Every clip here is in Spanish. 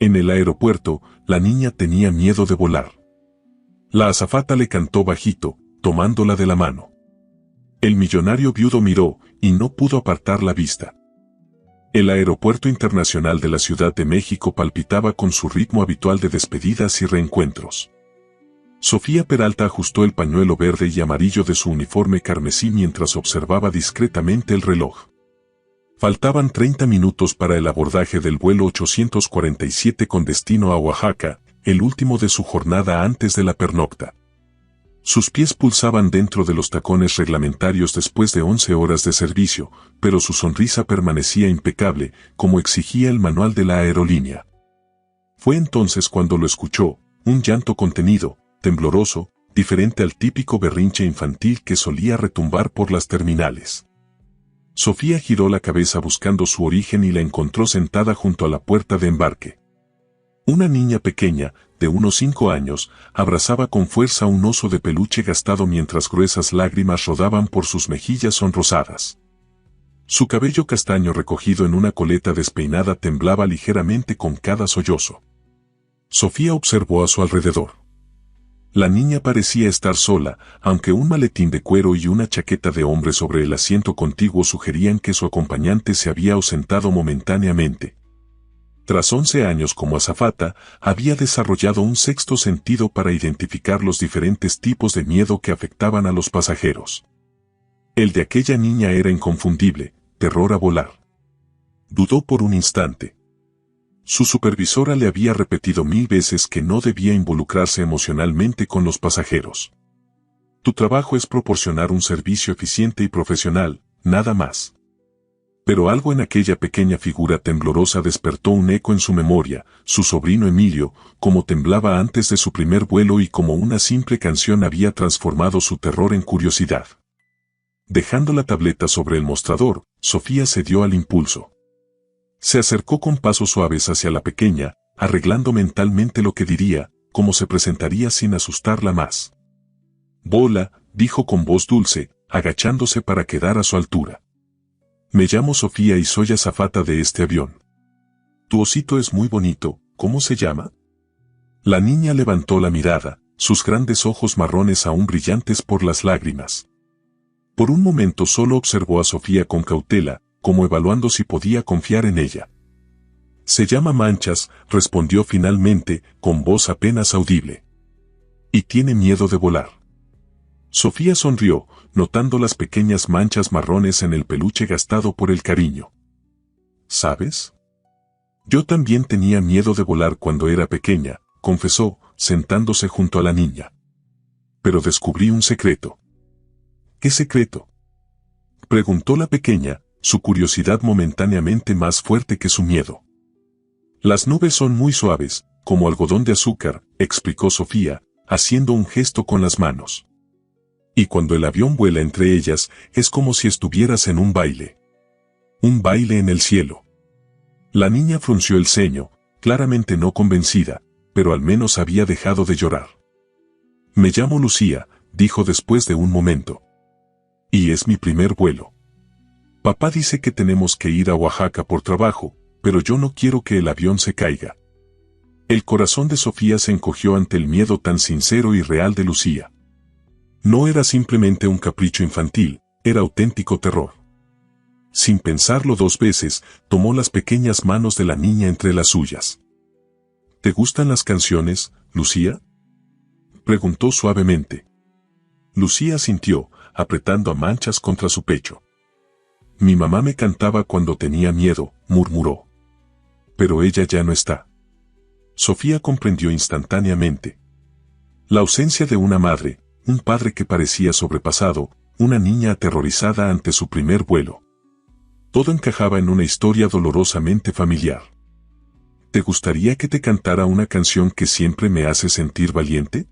En el aeropuerto, la niña tenía miedo de volar. La azafata le cantó bajito, tomándola de la mano. El millonario viudo miró, y no pudo apartar la vista. El aeropuerto internacional de la Ciudad de México palpitaba con su ritmo habitual de despedidas y reencuentros. Sofía Peralta ajustó el pañuelo verde y amarillo de su uniforme carmesí mientras observaba discretamente el reloj. Faltaban 30 minutos para el abordaje del vuelo 847 con destino a Oaxaca, el último de su jornada antes de la pernocta. Sus pies pulsaban dentro de los tacones reglamentarios después de 11 horas de servicio, pero su sonrisa permanecía impecable, como exigía el manual de la aerolínea. Fue entonces cuando lo escuchó, un llanto contenido, tembloroso, diferente al típico berrinche infantil que solía retumbar por las terminales. Sofía giró la cabeza buscando su origen y la encontró sentada junto a la puerta de embarque. Una niña pequeña, de unos 5 años, abrazaba con fuerza un oso de peluche gastado mientras gruesas lágrimas rodaban por sus mejillas sonrosadas. Su cabello castaño recogido en una coleta despeinada temblaba ligeramente con cada sollozo. Sofía observó a su alrededor. La niña parecía estar sola, aunque un maletín de cuero y una chaqueta de hombre sobre el asiento contiguo sugerían que su acompañante se había ausentado momentáneamente. Tras 11 años como azafata, había desarrollado un sexto sentido para identificar los diferentes tipos de miedo que afectaban a los pasajeros. El de aquella niña era inconfundible: terror a volar. Dudó por un instante. Su supervisora le había repetido 1000 veces que no debía involucrarse emocionalmente con los pasajeros. Tu trabajo es proporcionar un servicio eficiente y profesional, nada más. Pero algo en aquella pequeña figura temblorosa despertó un eco en su memoria: su sobrino Emilio, cómo temblaba antes de su primer vuelo y cómo una simple canción había transformado su terror en curiosidad. Dejando la tableta sobre el mostrador, Sofía cedió al impulso. Se acercó con pasos suaves hacia la pequeña, arreglando mentalmente lo que diría, cómo se presentaría sin asustarla más. «Vola», dijo con voz dulce, agachándose para quedar a su altura. «Me llamo Sofía y soy azafata de este avión. Tu osito es muy bonito, ¿cómo se llama?» La niña levantó la mirada, sus grandes ojos marrones aún brillantes por las lágrimas. Por un momento solo observó a Sofía con cautela, como evaluando si podía confiar en ella. «Se llama Manchas», respondió finalmente, con voz apenas audible. «Y tiene miedo de volar». Sofía sonrió, notando las pequeñas manchas marrones en el peluche gastado por el cariño. «¿Sabes? Yo también tenía miedo de volar cuando era pequeña», confesó, sentándose junto a la niña. «Pero descubrí un secreto». «¿Qué secreto?», preguntó la pequeña, su curiosidad momentáneamente más fuerte que su miedo. «Las nubes son muy suaves, como algodón de azúcar», explicó Sofía, haciendo un gesto con las manos. «Y cuando el avión vuela entre ellas, es como si estuvieras en un baile. Un baile en el cielo». La niña frunció el ceño, claramente no convencida, pero al menos había dejado de llorar. «Me llamo Lucía», dijo después de un momento. «Y es mi primer vuelo. Papá dice que tenemos que ir a Oaxaca por trabajo, pero yo no quiero que el avión se caiga». El corazón de Sofía se encogió ante el miedo tan sincero y real de Lucía. No era simplemente un capricho infantil, era auténtico terror. Sin pensarlo 2 veces, tomó las pequeñas manos de la niña entre las suyas. «¿Te gustan las canciones, Lucía?», preguntó suavemente. Lucía asintió, apretando a Manchas contra su pecho. «Mi mamá me cantaba cuando tenía miedo», murmuró. «Pero ella ya no está». Sofía comprendió instantáneamente. La ausencia de una madre, un padre que parecía sobrepasado, una niña aterrorizada ante su primer vuelo. Todo encajaba en una historia dolorosamente familiar. «¿Te gustaría que te cantara una canción que siempre me hace sentir valiente?»,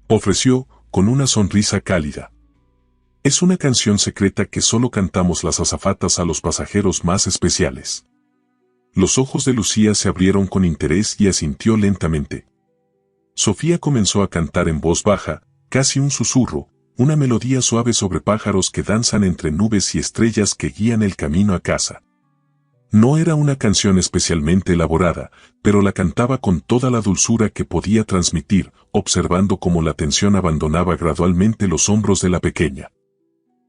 ofreció, con una sonrisa cálida. «Es una canción secreta que solo cantamos las azafatas a los pasajeros más especiales». Los ojos de Lucía se abrieron con interés y asintió lentamente. Sofía comenzó a cantar en voz baja, casi un susurro, una melodía suave sobre pájaros que danzan entre nubes y estrellas que guían el camino a casa. No era una canción especialmente elaborada, pero la cantaba con toda la dulzura que podía transmitir, observando cómo la tensión abandonaba gradualmente los hombros de la pequeña.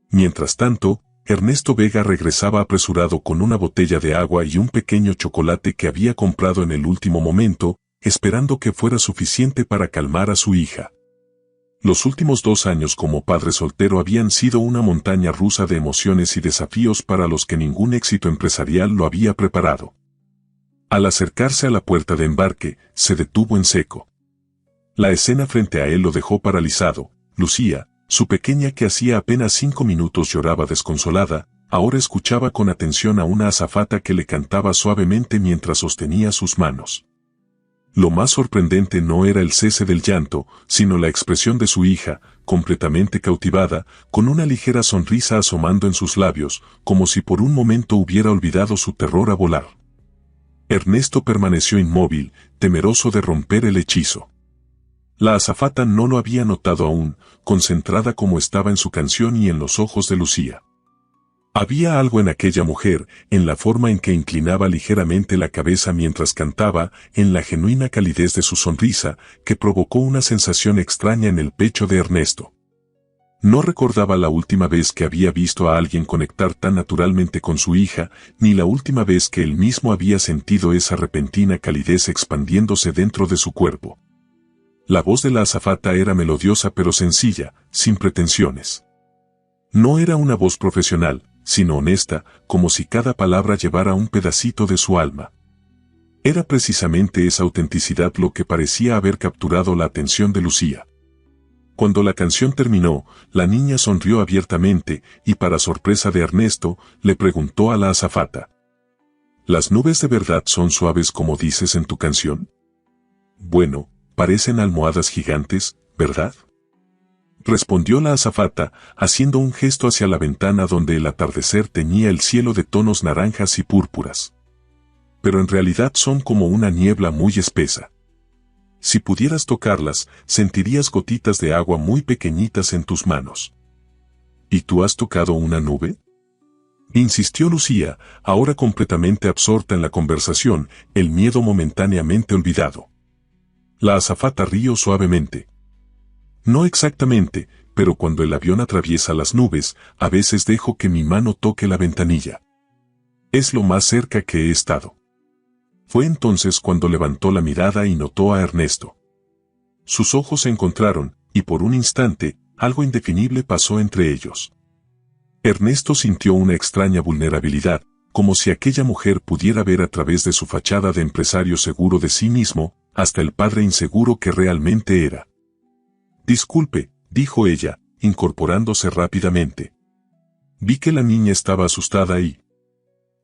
Mientras tanto, Ernesto Vega regresaba apresurado con una botella de agua y un pequeño chocolate que había comprado en el último momento, esperando que fuera suficiente para calmar a su hija. Los últimos 2 años como padre soltero habían sido una montaña rusa de emociones y desafíos para los que ningún éxito empresarial lo había preparado. Al acercarse a la puerta de embarque, se detuvo en seco. La escena frente a él lo dejó paralizado. Lucía, su pequeña que hacía apenas 5 minutos lloraba desconsolada, ahora escuchaba con atención a una azafata que le cantaba suavemente mientras sostenía sus manos. Lo más sorprendente no era el cese del llanto, sino la expresión de su hija, completamente cautivada, con una ligera sonrisa asomando en sus labios, como si por un momento hubiera olvidado su terror a volar. Ernesto permaneció inmóvil, temeroso de romper el hechizo. La azafata no lo había notado aún, concentrada como estaba en su canción y en los ojos de Lucía. Había algo en aquella mujer, en la forma en que inclinaba ligeramente la cabeza mientras cantaba, en la genuina calidez de su sonrisa, que provocó una sensación extraña en el pecho de Ernesto. No recordaba la última vez que había visto a alguien conectar tan naturalmente con su hija, ni la última vez que él mismo había sentido esa repentina calidez expandiéndose dentro de su cuerpo. La voz de la azafata era melodiosa pero sencilla, sin pretensiones. No era una voz profesional, sino honesta, como si cada palabra llevara un pedacito de su alma. Era precisamente esa autenticidad lo que parecía haber capturado la atención de Lucía. Cuando la canción terminó, la niña sonrió abiertamente y para sorpresa de Ernesto, le preguntó a la azafata: ¿Las nubes de verdad son suaves como dices en tu canción? Bueno, parecen almohadas gigantes, ¿verdad? Respondió la azafata, haciendo un gesto hacia la ventana donde el atardecer teñía el cielo de tonos naranjas y púrpuras. Pero en realidad son como una niebla muy espesa. Si pudieras tocarlas, sentirías gotitas de agua muy pequeñitas en tus manos. ¿Y tú has tocado una nube? Insistió Lucía, ahora completamente absorta en la conversación, el miedo momentáneamente olvidado. La azafata rió suavemente. No exactamente, pero cuando el avión atraviesa las nubes, a veces dejo que mi mano toque la ventanilla. Es lo más cerca que he estado. Fue entonces cuando levantó la mirada y notó a Ernesto. Sus ojos se encontraron, y por un instante, algo indefinible pasó entre ellos. Ernesto sintió una extraña vulnerabilidad, como si aquella mujer pudiera ver a través de su fachada de empresario seguro de sí mismo, hasta el padre inseguro que realmente era. Disculpe, dijo ella, incorporándose rápidamente. Vi que la niña estaba asustada y...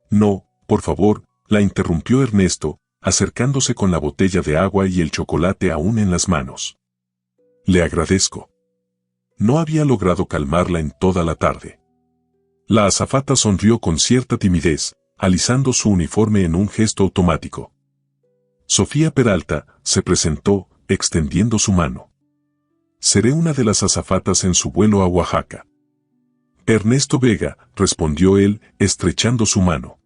No, por favor, la interrumpió Ernesto, acercándose con la botella de agua y el chocolate aún en las manos. Le agradezco. No había logrado calmarla en toda la tarde. La azafata sonrió con cierta timidez, alisando su uniforme en un gesto automático. Sofía Peralta se presentó, extendiendo su mano. Seré una de las azafatas en su vuelo a Oaxaca. Ernesto Vega, respondió él, estrechando su mano.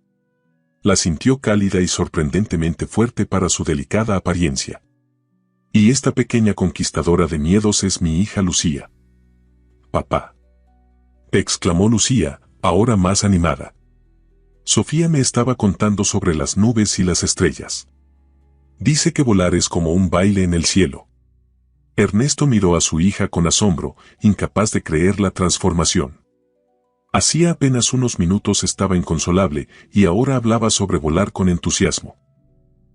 La sintió cálida y sorprendentemente fuerte para su delicada apariencia. Y esta pequeña conquistadora de miedos es mi hija Lucía. Papá. Exclamó Lucía, ahora más animada. Sofía me estaba contando sobre las nubes y las estrellas. Dice que volar es como un baile en el cielo. Ernesto miró a su hija con asombro, incapaz de creer la transformación. Hacía apenas unos minutos estaba inconsolable, y ahora hablaba sobre volar con entusiasmo.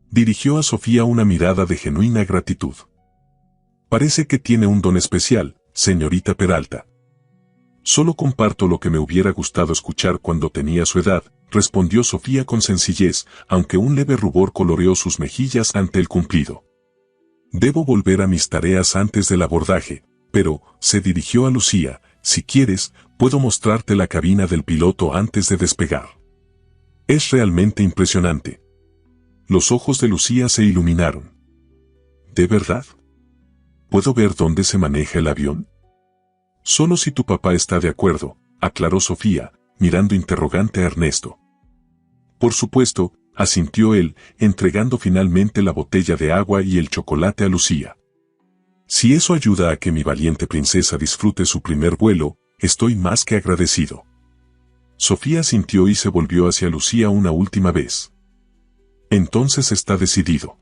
Dirigió a Sofía una mirada de genuina gratitud. Parece que tiene un don especial, señorita Peralta. Solo comparto lo que me hubiera gustado escuchar cuando tenía su edad, respondió Sofía con sencillez, aunque un leve rubor coloreó sus mejillas ante el cumplido. Debo volver a mis tareas antes del abordaje, pero, se dirigió a Lucía, si quieres, puedo mostrarte la cabina del piloto antes de despegar. Es realmente impresionante. Los ojos de Lucía se iluminaron. ¿De verdad? ¿Puedo ver dónde se maneja el avión? Solo si tu papá está de acuerdo, aclaró Sofía, mirando interrogante a Ernesto. Por supuesto, asintió él, entregando finalmente la botella de agua y el chocolate a Lucía. Si eso ayuda a que mi valiente princesa disfrute su primer vuelo, estoy más que agradecido. Sofía asintió y se volvió hacia Lucía una última vez. Entonces está decidido.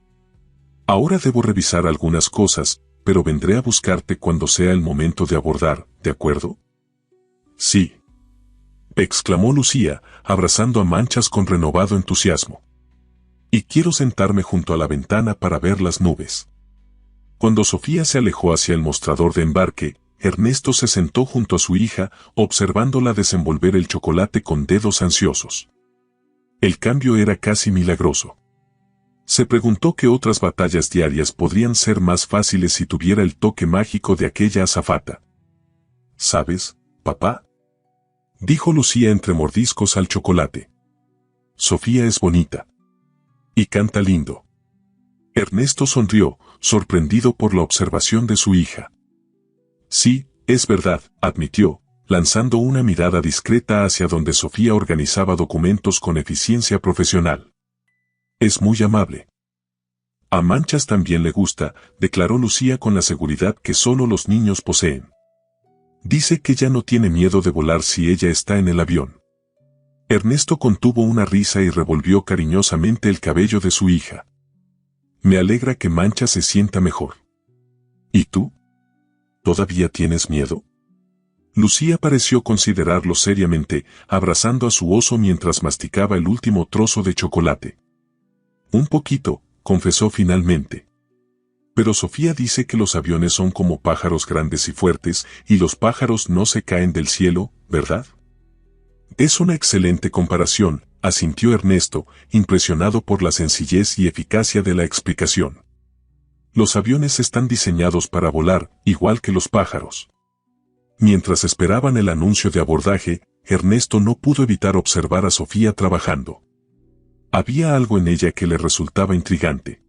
Ahora debo revisar algunas cosas, pero vendré a buscarte cuando sea el momento de abordar, ¿de acuerdo? Sí, exclamó Lucía, abrazando a Manchas con renovado entusiasmo. Y quiero sentarme junto a la ventana para ver las nubes. Cuando Sofía se alejó hacia el mostrador de embarque, Ernesto se sentó junto a su hija, observándola desenvolver el chocolate con dedos ansiosos. El cambio era casi milagroso. Se preguntó qué otras batallas diarias podrían ser más fáciles si tuviera el toque mágico de aquella azafata. ¿Sabes, papá?, dijo Lucía entre mordiscos al chocolate. Sofía es bonita. Y canta lindo. Ernesto sonrió, sorprendido por la observación de su hija. Sí, es verdad, admitió, lanzando una mirada discreta hacia donde Sofía organizaba documentos con eficiencia profesional. Es muy amable. A Manchas también le gusta, declaró Lucía con la seguridad que solo los niños poseen. Dice que ya no tiene miedo de volar si ella está en el avión. Ernesto contuvo una risa y revolvió cariñosamente el cabello de su hija. Me alegra que Manchas se sienta mejor. ¿Y tú? ¿Todavía tienes miedo? Lucía pareció considerarlo seriamente, abrazando a su oso mientras masticaba el último trozo de chocolate. Un poquito, confesó finalmente. Pero Sofía dice que los aviones son como pájaros grandes y fuertes, y los pájaros no se caen del cielo, ¿verdad? Es una excelente comparación, asintió Ernesto, impresionado por la sencillez y eficacia de la explicación. Los aviones están diseñados para volar, igual que los pájaros. Mientras esperaban el anuncio de abordaje, Ernesto no pudo evitar observar a Sofía trabajando. Había algo en ella que le resultaba intrigante.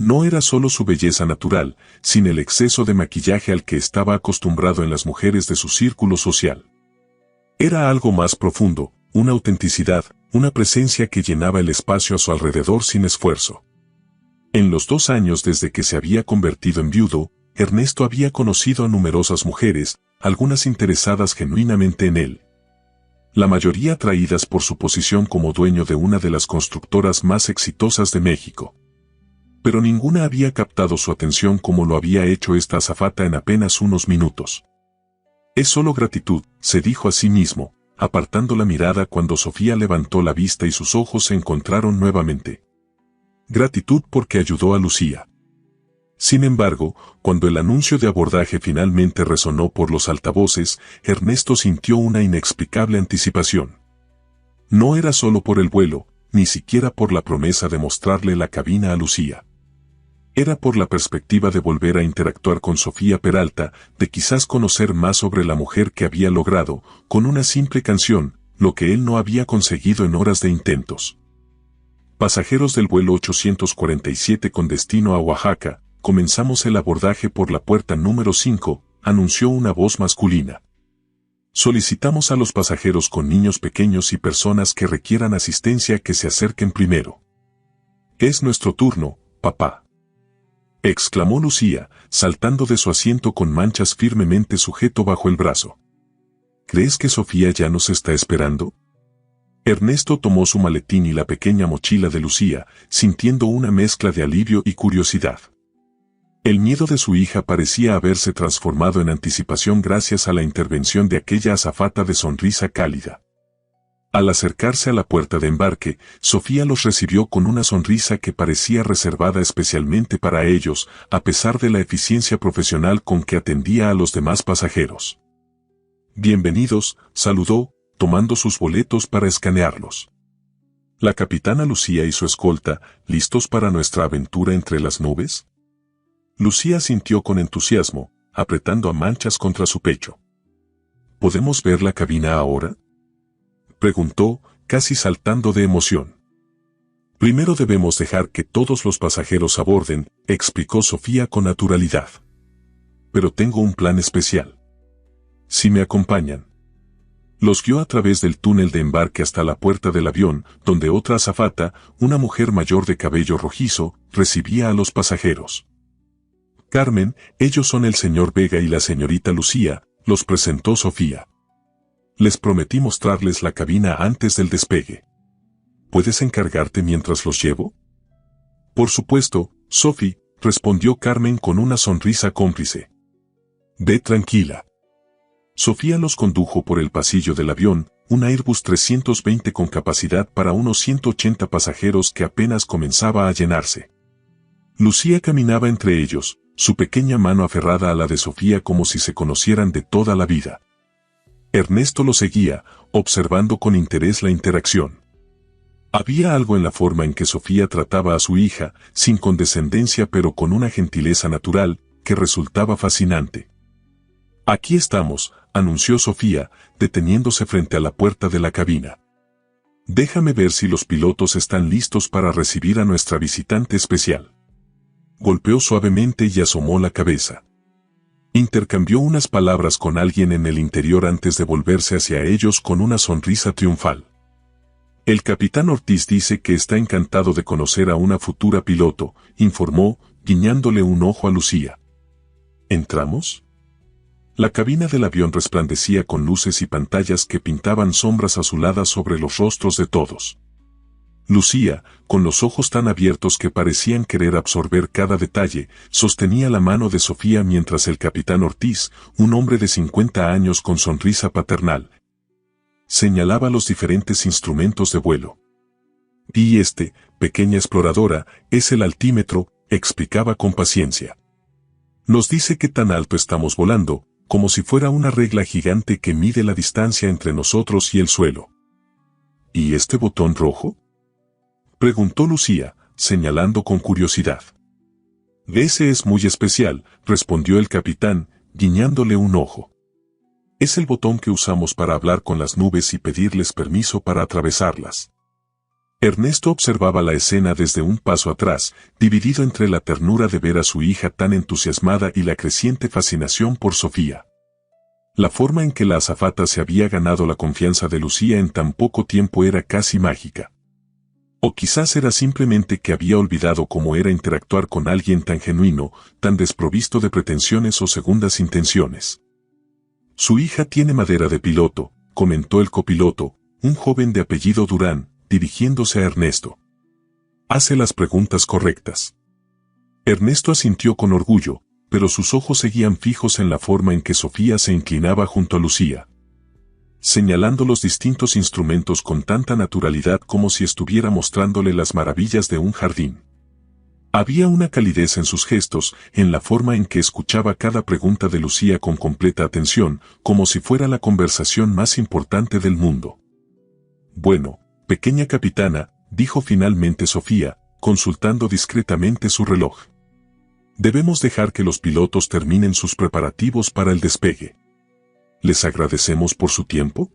No era solo su belleza natural, sino el exceso de maquillaje al que estaba acostumbrado en las mujeres de su círculo social. Era algo más profundo, una autenticidad, una presencia que llenaba el espacio a su alrededor sin esfuerzo. En los 2 años desde que se había convertido en viudo, Ernesto había conocido a numerosas mujeres, algunas interesadas genuinamente en él. La mayoría atraídas por su posición como dueño de una de las constructoras más exitosas de México. Pero ninguna había captado su atención como lo había hecho esta azafata en apenas unos minutos. Es solo gratitud, se dijo a sí mismo, apartando la mirada cuando Sofía levantó la vista y sus ojos se encontraron nuevamente. Gratitud porque ayudó a Lucía. Sin embargo, cuando el anuncio de abordaje finalmente resonó por los altavoces, Ernesto sintió una inexplicable anticipación. No era solo por el vuelo, ni siquiera por la promesa de mostrarle la cabina a Lucía. Era por la perspectiva de volver a interactuar con Sofía Peralta, de quizás conocer más sobre la mujer que había logrado, con una simple canción, lo que él no había conseguido en horas de intentos. Pasajeros del vuelo 847 con destino a Oaxaca, comenzamos el abordaje por la puerta número 5, anunció una voz masculina. Solicitamos a los pasajeros con niños pequeños y personas que requieran asistencia que se acerquen primero. Es nuestro turno, papá, exclamó Lucía, saltando de su asiento con Manchas firmemente sujeto bajo el brazo. ¿Crees que Sofía ya nos está esperando? Ernesto tomó su maletín y la pequeña mochila de Lucía, sintiendo una mezcla de alivio y curiosidad. El miedo de su hija parecía haberse transformado en anticipación gracias a la intervención de aquella azafata de sonrisa cálida. Al acercarse a la puerta de embarque, Sofía los recibió con una sonrisa que parecía reservada especialmente para ellos, a pesar de la eficiencia profesional con que atendía a los demás pasajeros. Bienvenidos, saludó, tomando sus boletos para escanearlos. La capitana Lucía y su escolta, ¿listos para nuestra aventura entre las nubes? Lucía sintió con entusiasmo, apretando a Manchas contra su pecho. ¿Podemos ver la cabina ahora?, preguntó, casi saltando de emoción. Primero debemos dejar que todos los pasajeros aborden, explicó Sofía con naturalidad. Pero tengo un plan especial. Si me acompañan. Los guió a través del túnel de embarque hasta la puerta del avión, donde otra azafata, una mujer mayor de cabello rojizo, recibía a los pasajeros. Carmen, ellos son el señor Vega y la señorita Lucía, los presentó Sofía. Les prometí mostrarles la cabina antes del despegue. ¿Puedes encargarte mientras los llevo? Por supuesto, Sophie, respondió Carmen con una sonrisa cómplice. Ve tranquila. Sofía los condujo por el pasillo del avión, un Airbus 320 con capacidad para unos 180 pasajeros que apenas comenzaba a llenarse. Lucía caminaba entre ellos, su pequeña mano aferrada a la de Sofía como si se conocieran de toda la vida. Ernesto lo seguía, observando con interés la interacción. Había algo en la forma en que Sofía trataba a su hija, sin condescendencia pero con una gentileza natural, que resultaba fascinante. Aquí estamos, anunció Sofía, deteniéndose frente a la puerta de la cabina. Déjame ver si los pilotos están listos para recibir a nuestra visitante especial. Golpeó suavemente y asomó la cabeza. Intercambió unas palabras con alguien en el interior antes de volverse hacia ellos con una sonrisa triunfal. El capitán Ortiz dice que está encantado de conocer a una futura piloto, informó, guiñándole un ojo a Lucía. ¿Entramos? La cabina del avión resplandecía con luces y pantallas que pintaban sombras azuladas sobre los rostros de todos. Lucía, con los ojos tan abiertos que parecían querer absorber cada detalle, sostenía la mano de Sofía mientras el capitán Ortiz, un hombre de 50 años con sonrisa paternal, señalaba los diferentes instrumentos de vuelo. Y este, pequeña exploradora, es el altímetro, explicaba con paciencia. Nos dice qué tan alto estamos volando, como si fuera una regla gigante que mide la distancia entre nosotros y el suelo. ¿Y este botón rojo? Preguntó Lucía, señalando con curiosidad. Ese es muy especial, respondió el capitán, guiñándole un ojo. Es el botón que usamos para hablar con las nubes y pedirles permiso para atravesarlas. Ernesto observaba la escena desde un paso atrás, dividido entre la ternura de ver a su hija tan entusiasmada y la creciente fascinación por Sofía. La forma en que la azafata se había ganado la confianza de Lucía en tan poco tiempo era casi mágica. O quizás era simplemente que había olvidado cómo era interactuar con alguien tan genuino, tan desprovisto de pretensiones o segundas intenciones. Su hija tiene madera de piloto, comentó el copiloto, un joven de apellido Durán, dirigiéndose a Ernesto. Hace las preguntas correctas. Ernesto asintió con orgullo, pero sus ojos seguían fijos en la forma en que Sofía se inclinaba junto a Lucía, señalando los distintos instrumentos con tanta naturalidad como si estuviera mostrándole las maravillas de un jardín. Había una calidez en sus gestos, en la forma en que escuchaba cada pregunta de Lucía con completa atención, como si fuera la conversación más importante del mundo. Bueno, pequeña capitana, dijo finalmente Sofía, consultando discretamente su reloj. Debemos dejar que los pilotos terminen sus preparativos para el despegue. ¿Les agradecemos por su tiempo?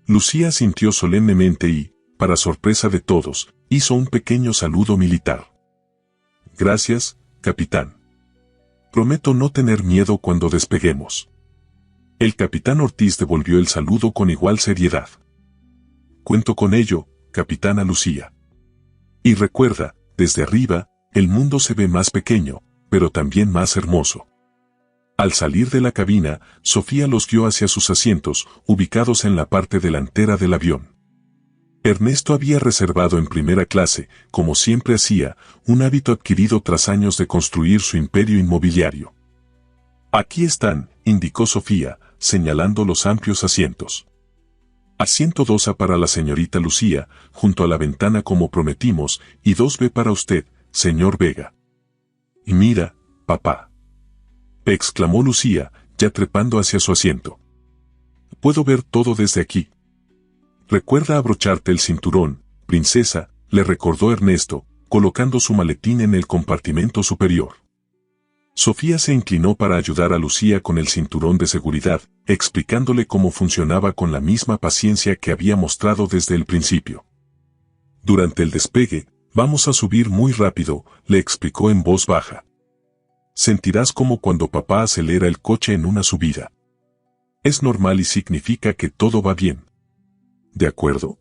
Lucía asintió solemnemente y, para sorpresa de todos, hizo un pequeño saludo militar. Gracias, capitán. Prometo no tener miedo cuando despeguemos. El capitán Ortiz devolvió el saludo con igual seriedad. Cuento con ello, capitana Lucía. Y recuerda, desde arriba, el mundo se ve más pequeño, pero también más hermoso. Al salir de la cabina, Sofía los guió hacia sus asientos, ubicados en la parte delantera del avión. Ernesto había reservado en primera clase, como siempre hacía, un hábito adquirido tras años de construir su imperio inmobiliario. Aquí están, indicó Sofía, señalando los amplios asientos. Asiento 2A para la señorita Lucía, junto a la ventana como prometimos, y 2B para usted, señor Vega. Y mira, papá, exclamó Lucía, ya trepando hacia su asiento. Puedo ver todo desde aquí. Recuerda abrocharte el cinturón, princesa, le recordó Ernesto, colocando su maletín en el compartimento superior. Sofía se inclinó para ayudar a Lucía con el cinturón de seguridad, explicándole cómo funcionaba con la misma paciencia que había mostrado desde el principio. Durante el despegue, vamos a subir muy rápido, le explicó en voz baja. Sentirás como cuando papá acelera el coche en una subida. Es normal y significa que todo va bien. ¿De acuerdo?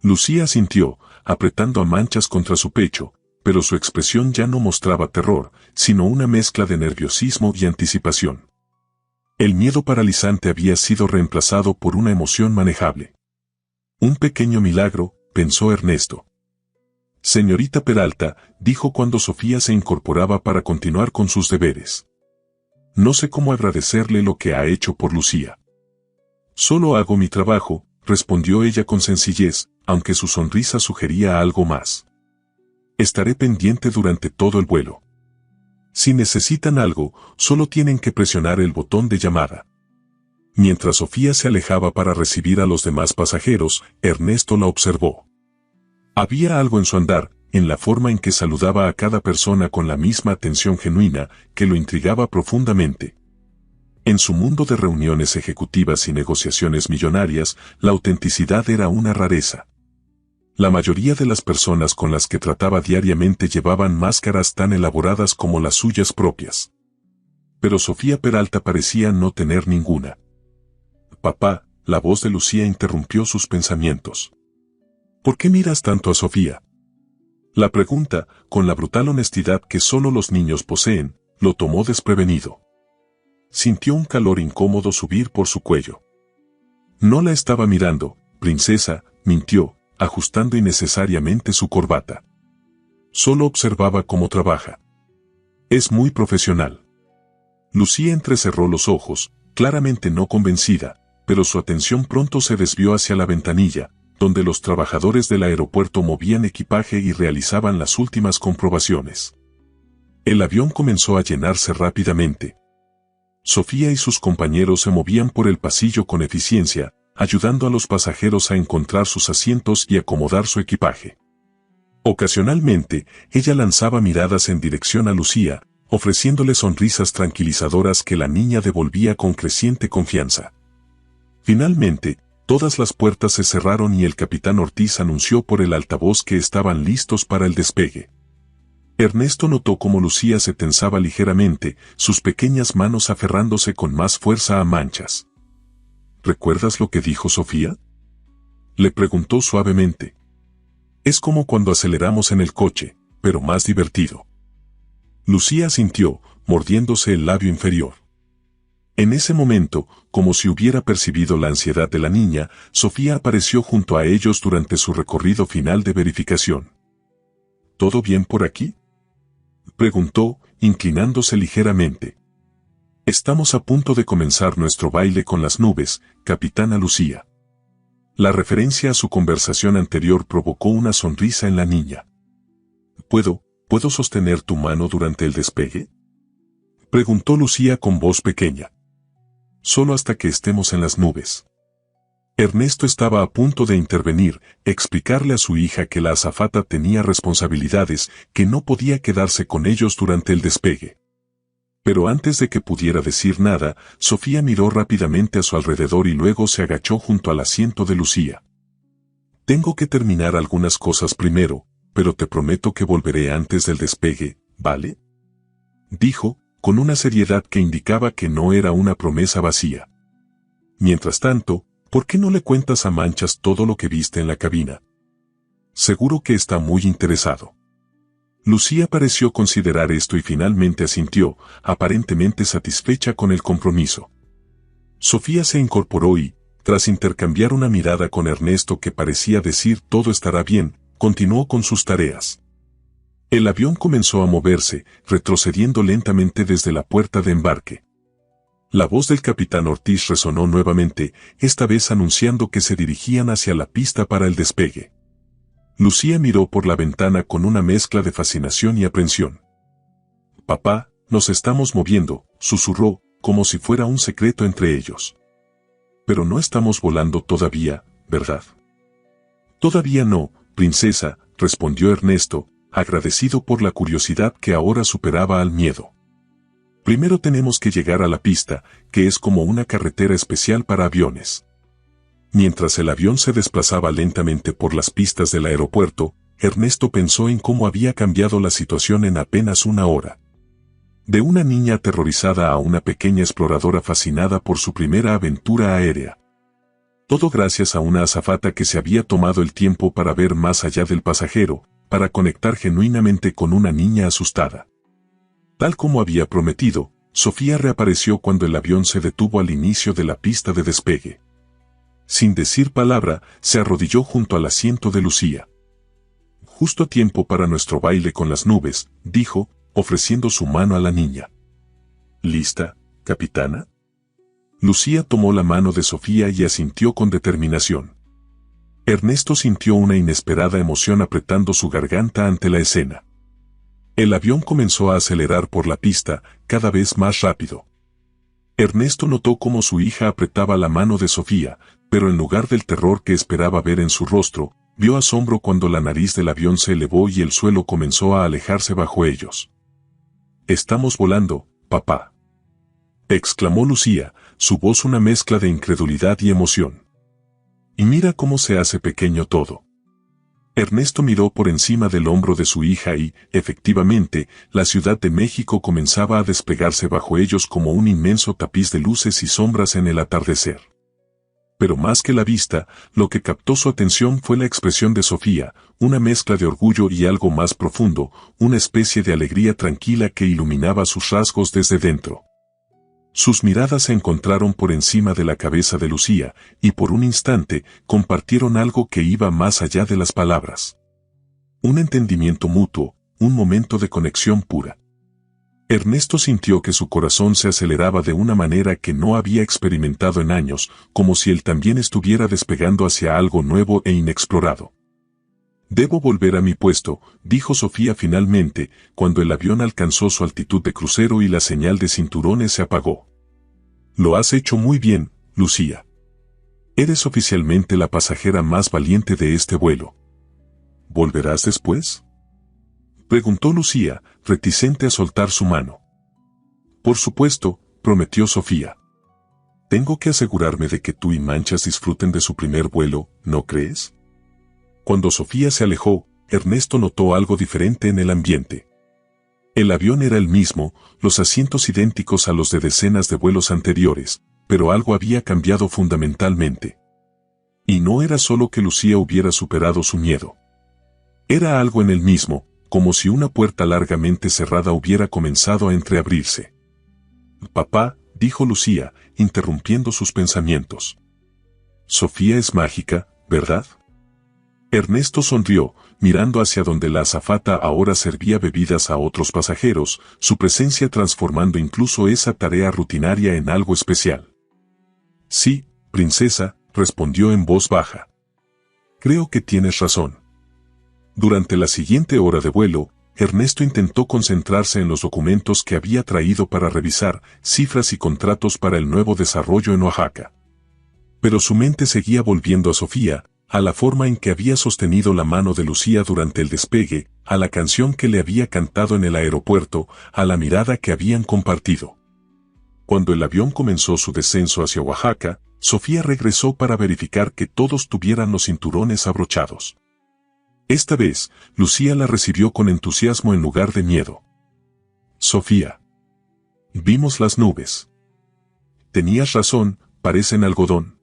Lucía asintió, apretando a Manchas contra su pecho, pero su expresión ya no mostraba terror, sino una mezcla de nerviosismo y anticipación. El miedo paralizante había sido reemplazado por una emoción manejable. Un pequeño milagro, pensó Ernesto. Señorita Peralta, dijo cuando Sofía se incorporaba para continuar con sus deberes. No sé cómo agradecerle lo que ha hecho por Lucía. Solo hago mi trabajo, respondió ella con sencillez, aunque su sonrisa sugería algo más. Estaré pendiente durante todo el vuelo. Si necesitan algo, solo tienen que presionar el botón de llamada. Mientras Sofía se alejaba para recibir a los demás pasajeros, Ernesto la observó. Había algo en su andar, en la forma en que saludaba a cada persona con la misma atención genuina, que lo intrigaba profundamente. En su mundo de reuniones ejecutivas y negociaciones millonarias, la autenticidad era una rareza. La mayoría de las personas con las que trataba diariamente llevaban máscaras tan elaboradas como las suyas propias. Pero Sofía Peralta parecía no tener ninguna. Papá, la voz de Lucía interrumpió sus pensamientos. ¿Por qué miras tanto a Sofía? La pregunta, con la brutal honestidad que solo los niños poseen, lo tomó desprevenido. Sintió un calor incómodo subir por su cuello. No la estaba mirando, princesa, mintió, ajustando innecesariamente su corbata. Solo observaba cómo trabaja. Es muy profesional. Lucía entrecerró los ojos, claramente no convencida, pero su atención pronto se desvió hacia la ventanilla, donde los trabajadores del aeropuerto movían equipaje y realizaban las últimas comprobaciones. El avión comenzó a llenarse rápidamente. Sofía y sus compañeros se movían por el pasillo con eficiencia, ayudando a los pasajeros a encontrar sus asientos y acomodar su equipaje. Ocasionalmente, ella lanzaba miradas en dirección a Lucía, ofreciéndole sonrisas tranquilizadoras que la niña devolvía con creciente confianza. Finalmente, todas las puertas se cerraron y el capitán Ortiz anunció por el altavoz que estaban listos para el despegue. Ernesto notó cómo Lucía se tensaba ligeramente, sus pequeñas manos aferrándose con más fuerza a Manchas. ¿Recuerdas lo que dijo Sofía? Le preguntó suavemente. Es como cuando aceleramos en el coche, pero más divertido. Lucía asintió, mordiéndose el labio inferior. En ese momento, como si hubiera percibido la ansiedad de la niña, Sofía apareció junto a ellos durante su recorrido final de verificación. ¿Todo bien por aquí?, preguntó, inclinándose ligeramente. Estamos a punto de comenzar nuestro baile con las nubes, capitana Lucía. La referencia a su conversación anterior provocó una sonrisa en la niña. ¿Puedo sostener tu mano durante el despegue?, preguntó Lucía con voz pequeña. Solo hasta que estemos en las nubes. Ernesto estaba a punto de intervenir, explicarle a su hija que la azafata tenía responsabilidades, que no podía quedarse con ellos durante el despegue. Pero antes de que pudiera decir nada, Sofía miró rápidamente a su alrededor y luego se agachó junto al asiento de Lucía. Tengo que terminar algunas cosas primero, pero te prometo que volveré antes del despegue, ¿vale?, dijo, con una seriedad que indicaba que no era una promesa vacía. Mientras tanto, ¿por qué no le cuentas a Manchas todo lo que viste en la cabina? Seguro que está muy interesado. Lucía pareció considerar esto y finalmente asintió, aparentemente satisfecha con el compromiso. Sofía se incorporó y, tras intercambiar una mirada con Ernesto que parecía decir todo estará bien, continuó con sus tareas. El avión comenzó a moverse, retrocediendo lentamente desde la puerta de embarque. La voz del capitán Ortiz resonó nuevamente, esta vez anunciando que se dirigían hacia la pista para el despegue. Lucía miró por la ventana con una mezcla de fascinación y aprensión. «Papá, nos estamos moviendo», susurró, como si fuera un secreto entre ellos. «Pero no estamos volando todavía, ¿verdad?». «Todavía no, princesa», respondió Ernesto, agradecido por la curiosidad que ahora superaba al miedo. Primero tenemos que llegar a la pista, que es como una carretera especial para aviones. Mientras el avión se desplazaba lentamente por las pistas del aeropuerto, Ernesto pensó en cómo había cambiado la situación en apenas una hora. De una niña aterrorizada a una pequeña exploradora fascinada por su primera aventura aérea. Todo gracias a una azafata que se había tomado el tiempo para ver más allá del pasajero, para conectar genuinamente con una niña asustada. Tal como había prometido, Sofía reapareció cuando el avión se detuvo al inicio de la pista de despegue. Sin decir palabra, se arrodilló junto al asiento de Lucía. Justo a tiempo para nuestro baile con las nubes, dijo, ofreciendo su mano a la niña. ¿Lista, capitana? Lucía tomó la mano de Sofía y asintió con determinación. Ernesto sintió una inesperada emoción apretando su garganta ante la escena. El avión comenzó a acelerar por la pista, cada vez más rápido. Ernesto notó cómo su hija apretaba la mano de Sofía, pero en lugar del terror que esperaba ver en su rostro, vio asombro cuando la nariz del avión se elevó y el suelo comenzó a alejarse bajo ellos. «Estamos volando, papá», exclamó Lucía, su voz una mezcla de incredulidad y emoción. «Y mira cómo se hace pequeño todo». Ernesto miró por encima del hombro de su hija y, efectivamente, la Ciudad de México comenzaba a desplegarse bajo ellos como un inmenso tapiz de luces y sombras en el atardecer. Pero más que la vista, lo que captó su atención fue la expresión de Sofía, una mezcla de orgullo y algo más profundo, una especie de alegría tranquila que iluminaba sus rasgos desde dentro. Sus miradas se encontraron por encima de la cabeza de Lucía, y por un instante compartieron algo que iba más allá de las palabras. Un entendimiento mutuo, un momento de conexión pura. Ernesto sintió que su corazón se aceleraba de una manera que no había experimentado en años, como si él también estuviera despegando hacia algo nuevo e inexplorado. «Debo volver a mi puesto», dijo Sofía finalmente, cuando el avión alcanzó su altitud de crucero y la señal de cinturones se apagó. «Lo has hecho muy bien, Lucía. Eres oficialmente la pasajera más valiente de este vuelo. ¿Volverás después?», preguntó Lucía, reticente a soltar su mano. «Por supuesto», prometió Sofía. «Tengo que asegurarme de que tú y Manchas disfruten de su primer vuelo, ¿no crees?». Cuando Sofía se alejó, Ernesto notó algo diferente en el ambiente. El avión era el mismo, los asientos idénticos a los de decenas de vuelos anteriores, pero algo había cambiado fundamentalmente. Y no era solo que Lucía hubiera superado su miedo. Era algo en él mismo, como si una puerta largamente cerrada hubiera comenzado a entreabrirse. «Papá», dijo Lucía, interrumpiendo sus pensamientos. «Sofía es mágica, ¿verdad?». Ernesto sonrió, mirando hacia donde la azafata ahora servía bebidas a otros pasajeros, su presencia transformando incluso esa tarea rutinaria en algo especial. «Sí, princesa», respondió en voz baja. «Creo que tienes razón». Durante la siguiente hora de vuelo, Ernesto intentó concentrarse en los documentos que había traído para revisar, cifras y contratos para el nuevo desarrollo en Oaxaca. Pero su mente seguía volviendo a Sofía, a la forma en que había sostenido la mano de Lucía durante el despegue, a la canción que le había cantado en el aeropuerto, a la mirada que habían compartido. Cuando el avión comenzó su descenso hacia Oaxaca, Sofía regresó para verificar que todos tuvieran los cinturones abrochados. Esta vez, Lucía la recibió con entusiasmo en lugar de miedo. «Sofía. Vimos las nubes. Tenías razón, parecen algodón»,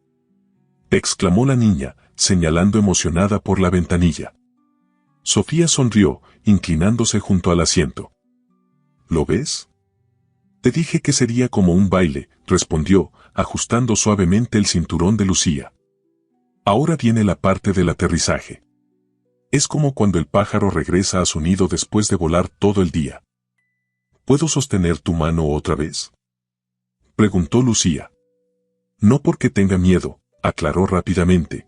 exclamó la niña, señalando emocionada por la ventanilla. Sofía sonrió, inclinándose junto al asiento. «¿Lo ves? Te dije que sería como un baile», respondió, ajustando suavemente el cinturón de Lucía. «Ahora viene la parte del aterrizaje. Es como cuando el pájaro regresa a su nido después de volar todo el día». «¿Puedo sostener tu mano otra vez?», preguntó Lucía. «No porque tenga miedo», aclaró rápidamente.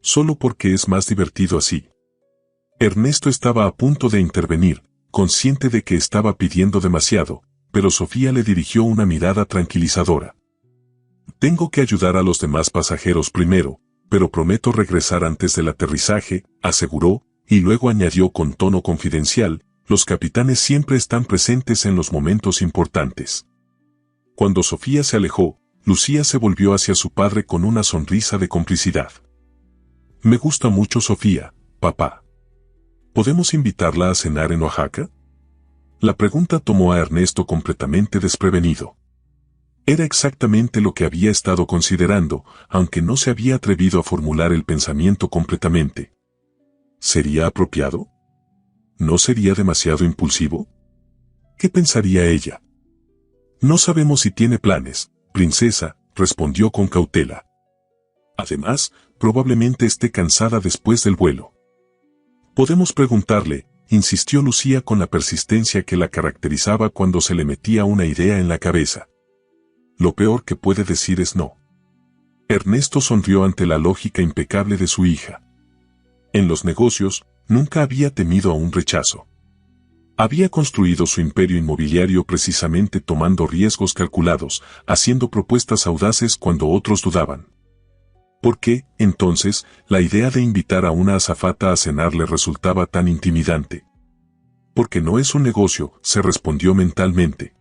«Solo porque es más divertido así». Ernesto estaba a punto de intervenir, consciente de que estaba pidiendo demasiado, pero Sofía le dirigió una mirada tranquilizadora. «Tengo que ayudar a los demás pasajeros primero, pero prometo regresar antes del aterrizaje», aseguró, y luego añadió con tono confidencial, «los capitanes siempre están presentes en los momentos importantes». Cuando Sofía se alejó, Lucía se volvió hacia su padre con una sonrisa de complicidad. «Me gusta mucho Sofía, papá. ¿Podemos invitarla a cenar en Oaxaca?». La pregunta tomó a Ernesto completamente desprevenido. Era exactamente lo que había estado considerando, aunque no se había atrevido a formular el pensamiento completamente. ¿Sería apropiado? ¿No sería demasiado impulsivo? ¿Qué pensaría ella? No sabemos si tiene planes, princesa, respondió con cautela. Además, probablemente esté cansada después del vuelo. Podemos preguntarle, insistió Lucía con la persistencia que la caracterizaba cuando se le metía una idea en la cabeza. Lo peor que puede decir es no. Ernesto sonrió ante la lógica impecable de su hija. En los negocios, nunca había temido a un rechazo. Había construido su imperio inmobiliario precisamente tomando riesgos calculados, haciendo propuestas audaces cuando otros dudaban. ¿Por qué, entonces, la idea de invitar a una azafata a cenar le resultaba tan intimidante? Porque no es un negocio, se respondió mentalmente.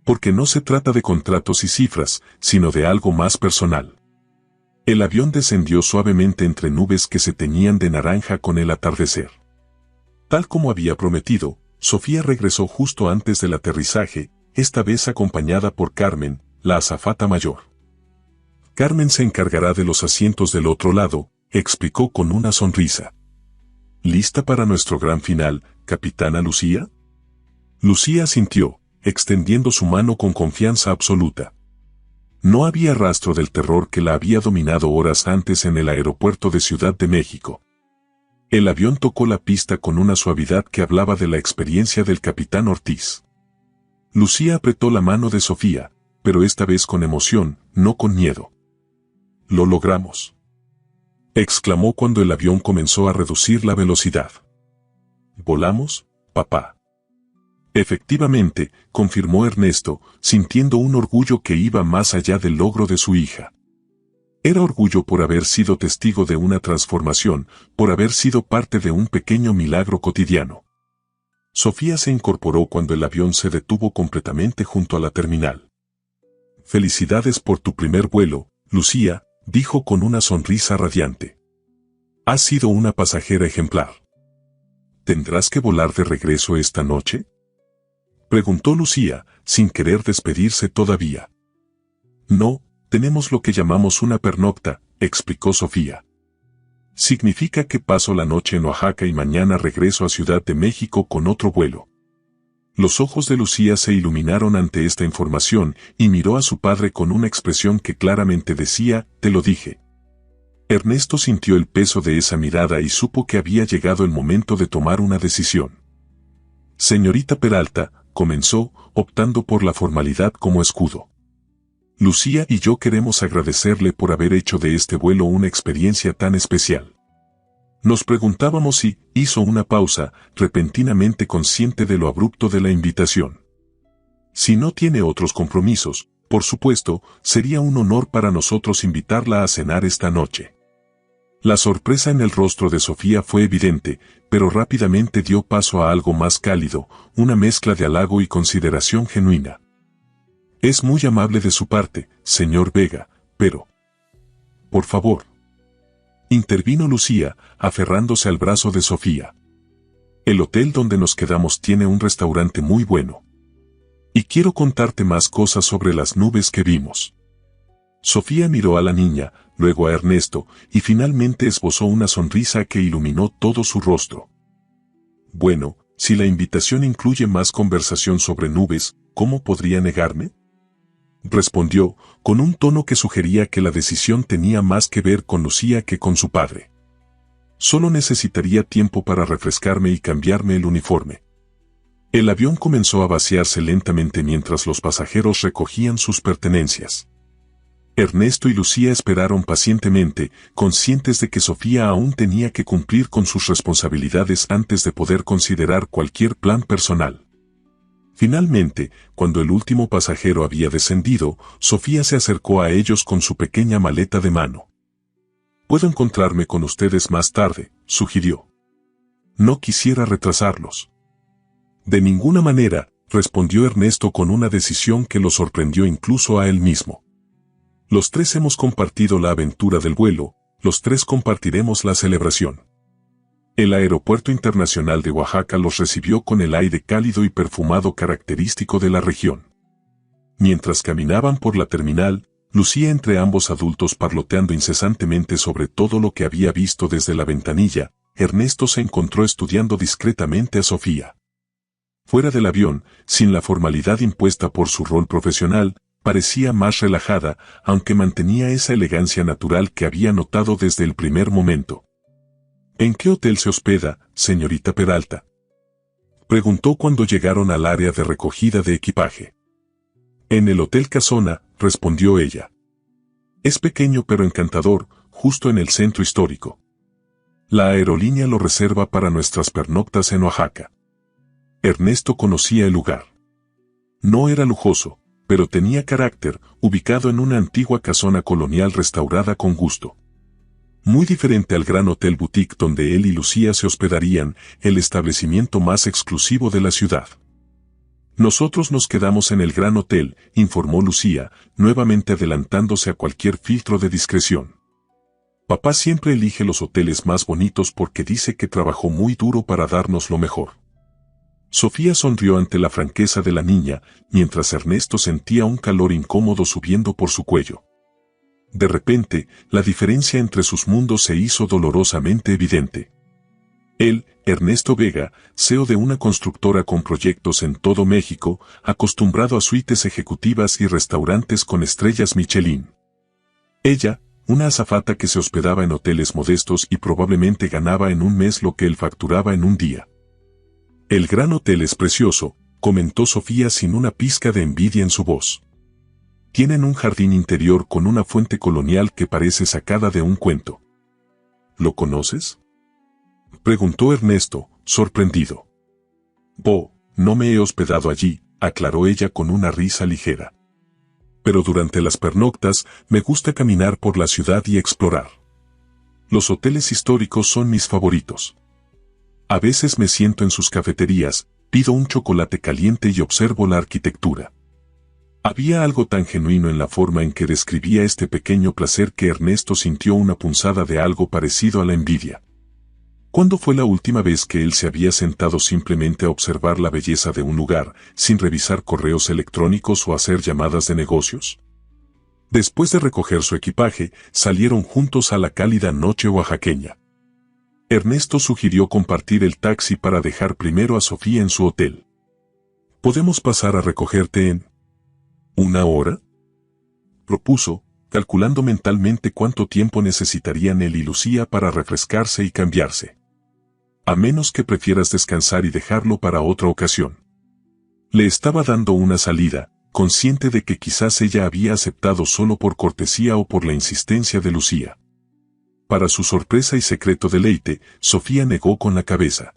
Porque no se trata de contratos y cifras, sino de algo más personal. El avión descendió suavemente entre nubes que se teñían de naranja con el atardecer. Tal como había prometido, Sofía regresó justo antes del aterrizaje, esta vez acompañada por Carmen, la azafata mayor. Carmen se encargará de los asientos del otro lado, explicó con una sonrisa. ¿Lista para nuestro gran final, capitana Lucía? Lucía asintió, extendiendo su mano con confianza absoluta. No había rastro del terror que la había dominado horas antes en el aeropuerto de Ciudad de México. El avión tocó la pista con una suavidad que hablaba de la experiencia del capitán Ortiz. Lucía apretó la mano de Sofía, pero esta vez con emoción, no con miedo. «Lo logramos», exclamó cuando el avión comenzó a reducir la velocidad. «¿Volamos, papá?» Efectivamente, confirmó Ernesto, sintiendo un orgullo que iba más allá del logro de su hija. Era orgullo por haber sido testigo de una transformación, por haber sido parte de un pequeño milagro cotidiano. Sofía se incorporó cuando el avión se detuvo completamente junto a la terminal. «Felicidades por tu primer vuelo, Lucía», dijo con una sonrisa radiante. «Has sido una pasajera ejemplar». «¿Tendrás que volar de regreso esta noche?», preguntó Lucía, sin querer despedirse todavía. «No, tenemos lo que llamamos una pernocta», explicó Sofía. «Significa que paso la noche en Oaxaca y mañana regreso a Ciudad de México con otro vuelo». Los ojos de Lucía se iluminaron ante esta información y miró a su padre con una expresión que claramente decía, «Te lo dije». Ernesto sintió el peso de esa mirada y supo que había llegado el momento de tomar una decisión. «Señorita Peralta», comenzó, optando por la formalidad como escudo. «Lucía y yo queremos agradecerle por haber hecho de este vuelo una experiencia tan especial». Nos preguntábamos si, hizo una pausa, repentinamente consciente de lo abrupto de la invitación. Si no tiene otros compromisos, por supuesto, sería un honor para nosotros invitarla a cenar esta noche. La sorpresa en el rostro de Sofía fue evidente, pero rápidamente dio paso a algo más cálido, una mezcla de halago y consideración genuina. «Es muy amable de su parte, señor Vega, pero... por favor», intervino Lucía, aferrándose al brazo de Sofía. «El hotel donde nos quedamos tiene un restaurante muy bueno. Y quiero contarte más cosas sobre las nubes que vimos». Sofía miró a la niña, luego a Ernesto, y finalmente esbozó una sonrisa que iluminó todo su rostro. «Bueno, si la invitación incluye más conversación sobre nubes, ¿cómo podría negarme?», respondió, con un tono que sugería que la decisión tenía más que ver con Lucía que con su padre. «Solo necesitaría tiempo para refrescarme y cambiarme el uniforme». El avión comenzó a vaciarse lentamente mientras los pasajeros recogían sus pertenencias. Ernesto y Lucía esperaron pacientemente, conscientes de que Sofía aún tenía que cumplir con sus responsabilidades antes de poder considerar cualquier plan personal. Finalmente, cuando el último pasajero había descendido, Sofía se acercó a ellos con su pequeña maleta de mano. «Puedo encontrarme con ustedes más tarde», sugirió. «No quisiera retrasarlos». «De ninguna manera», respondió Ernesto con una decisión que lo sorprendió incluso a él mismo. «Los tres hemos compartido la aventura del vuelo, los tres compartiremos la celebración». El Aeropuerto Internacional de Oaxaca los recibió con el aire cálido y perfumado característico de la región. Mientras caminaban por la terminal, lucía entre ambos adultos parloteando incesantemente sobre todo lo que había visto desde la ventanilla. Ernesto se encontró estudiando discretamente a Sofía. Fuera del avión, sin la formalidad impuesta por su rol profesional, parecía más relajada, aunque mantenía esa elegancia natural que había notado desde el primer momento. ¿En qué hotel se hospeda, señorita Peralta?, preguntó cuando llegaron al área de recogida de equipaje. En el Hotel Casona, respondió ella. Es pequeño pero encantador, justo en el centro histórico. La aerolínea lo reserva para nuestras pernoctas en Oaxaca. Ernesto conocía el lugar. No era lujoso, pero tenía carácter, ubicado en una antigua casona colonial restaurada con gusto. Muy diferente al gran hotel boutique donde él y Lucía se hospedarían, el establecimiento más exclusivo de la ciudad. Nosotros nos quedamos en el gran hotel, informó Lucía, nuevamente adelantándose a cualquier filtro de discreción. Papá siempre elige los hoteles más bonitos porque dice que trabajó muy duro para darnos lo mejor. Sofía sonrió ante la franqueza de la niña, mientras Ernesto sentía un calor incómodo subiendo por su cuello. De repente, la diferencia entre sus mundos se hizo dolorosamente evidente. Él, Ernesto Vega, CEO de una constructora con proyectos en todo México, acostumbrado a suites ejecutivas y restaurantes con estrellas Michelin. Ella, una azafata que se hospedaba en hoteles modestos y probablemente ganaba en un mes lo que él facturaba en un día. El gran hotel es precioso, comentó Sofía sin una pizca de envidia en su voz. Tienen un jardín interior con una fuente colonial que parece sacada de un cuento. ¿Lo conoces?, preguntó Ernesto, sorprendido. No me he hospedado allí, aclaró ella con una risa ligera. Pero durante las pernoctas me gusta caminar por la ciudad y explorar. Los hoteles históricos son mis favoritos. A veces me siento en sus cafeterías, pido un chocolate caliente y observo la arquitectura. Había algo tan genuino en la forma en que describía este pequeño placer que Ernesto sintió una punzada de algo parecido a la envidia. ¿Cuándo fue la última vez que él se había sentado simplemente a observar la belleza de un lugar, sin revisar correos electrónicos o hacer llamadas de negocios? Después de recoger su equipaje, salieron juntos a la cálida noche oaxaqueña. Ernesto sugirió compartir el taxi para dejar primero a Sofía en su hotel. ¿Podemos pasar a recogerte en una hora?, propuso, calculando mentalmente cuánto tiempo necesitarían él y Lucía para refrescarse y cambiarse. A menos que prefieras descansar y dejarlo para otra ocasión. Le estaba dando una salida, consciente de que quizás ella había aceptado solo por cortesía o por la insistencia de Lucía. Para su sorpresa y secreto deleite, Sofía negó con la cabeza.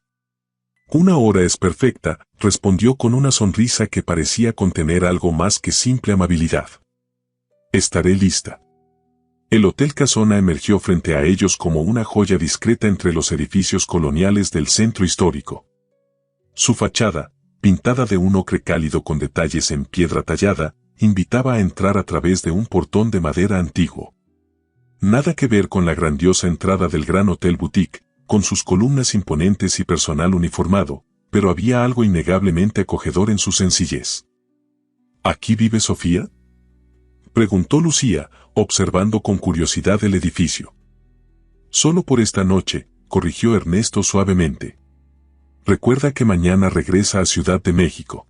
Una hora es perfecta, respondió con una sonrisa que parecía contener algo más que simple amabilidad. Estaré lista. El Hotel Casona emergió frente a ellos como una joya discreta entre los edificios coloniales del centro histórico. Su fachada, pintada de un ocre cálido con detalles en piedra tallada, invitaba a entrar a través de un portón de madera antiguo. Nada que ver con la grandiosa entrada del Gran Hotel Boutique, con sus columnas imponentes y personal uniformado, pero había algo innegablemente acogedor en su sencillez. ¿Aquí vive Sofía?, preguntó Lucía, observando con curiosidad el edificio. Solo por esta noche, corrigió Ernesto suavemente. Recuerda que mañana regresa a Ciudad de México.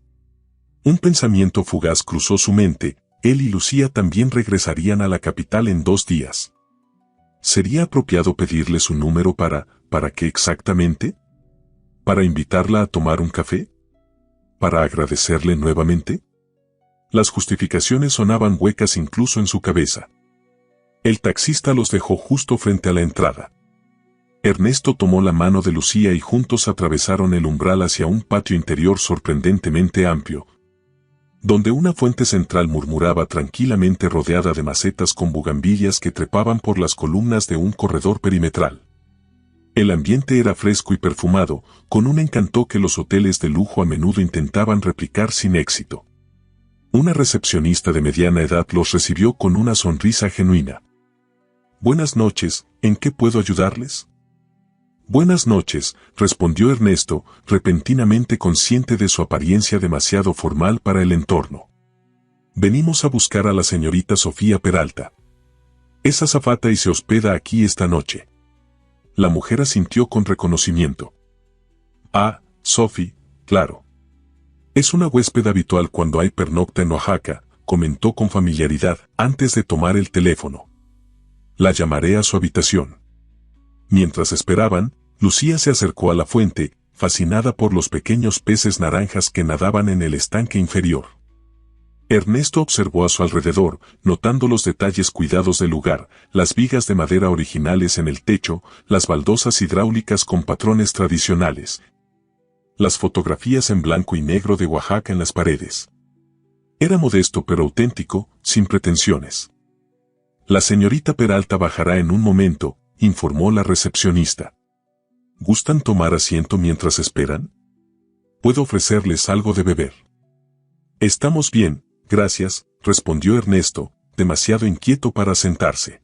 Un pensamiento fugaz cruzó su mente, él y Lucía también regresarían a la capital en 2 días. ¿Sería apropiado pedirle su número ¿para qué exactamente? ¿Para invitarla a tomar un café? ¿Para agradecerle nuevamente? Las justificaciones sonaban huecas incluso en su cabeza. El taxista los dejó justo frente a la entrada. Ernesto tomó la mano de Lucía y juntos atravesaron el umbral hacia un patio interior sorprendentemente amplio, donde una fuente central murmuraba tranquilamente rodeada de macetas con bugambilias que trepaban por las columnas de un corredor perimetral. El ambiente era fresco y perfumado, con un encanto que los hoteles de lujo a menudo intentaban replicar sin éxito. Una recepcionista de mediana edad los recibió con una sonrisa genuina. «Buenas noches, ¿en qué puedo ayudarles?», Buenas noches, respondió Ernesto, repentinamente consciente de su apariencia demasiado formal para el entorno. Venimos a buscar a la señorita Sofía Peralta. Es azafata y se hospeda aquí esta noche. La mujer asintió con reconocimiento. Ah, Sophie, claro. Es una huésped habitual cuando hay pernocta en Oaxaca, comentó con familiaridad antes de tomar el teléfono. La llamaré a su habitación. Mientras esperaban, Lucía se acercó a la fuente, fascinada por los pequeños peces naranjas que nadaban en el estanque inferior. Ernesto observó a su alrededor, notando los detalles cuidados del lugar, las vigas de madera originales en el techo, las baldosas hidráulicas con patrones tradicionales, las fotografías en blanco y negro de Oaxaca en las paredes. Era modesto pero auténtico, sin pretensiones. La señorita Peralta bajará en un momento, informó la recepcionista. ¿Gustan tomar asiento mientras esperan? ¿Puedo ofrecerles algo de beber? Estamos bien, gracias, respondió Ernesto, demasiado inquieto para sentarse.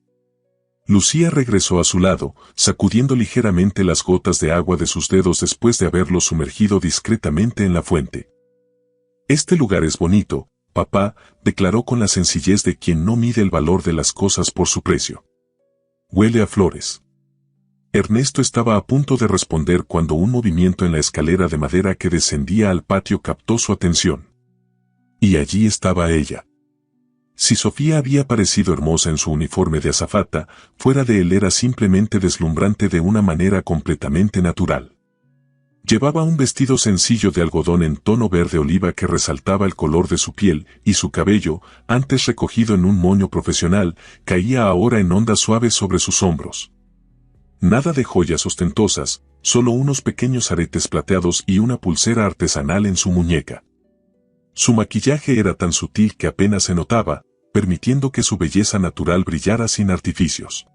Lucía regresó a su lado, sacudiendo ligeramente las gotas de agua de sus dedos después de haberlos sumergido discretamente en la fuente. Este lugar es bonito, papá, declaró con la sencillez de quien no mide el valor de las cosas por su precio. Huele a flores. Ernesto estaba a punto de responder cuando un movimiento en la escalera de madera que descendía al patio captó su atención. Y allí estaba ella. Si Sofía había parecido hermosa en su uniforme de azafata, fuera de él era simplemente deslumbrante de una manera completamente natural. Llevaba un vestido sencillo de algodón en tono verde oliva que resaltaba el color de su piel, y su cabello, antes recogido en un moño profesional, caía ahora en ondas suaves sobre sus hombros. Nada de joyas ostentosas, solo unos pequeños aretes plateados y una pulsera artesanal en su muñeca. Su maquillaje era tan sutil que apenas se notaba, permitiendo que su belleza natural brillara sin artificios.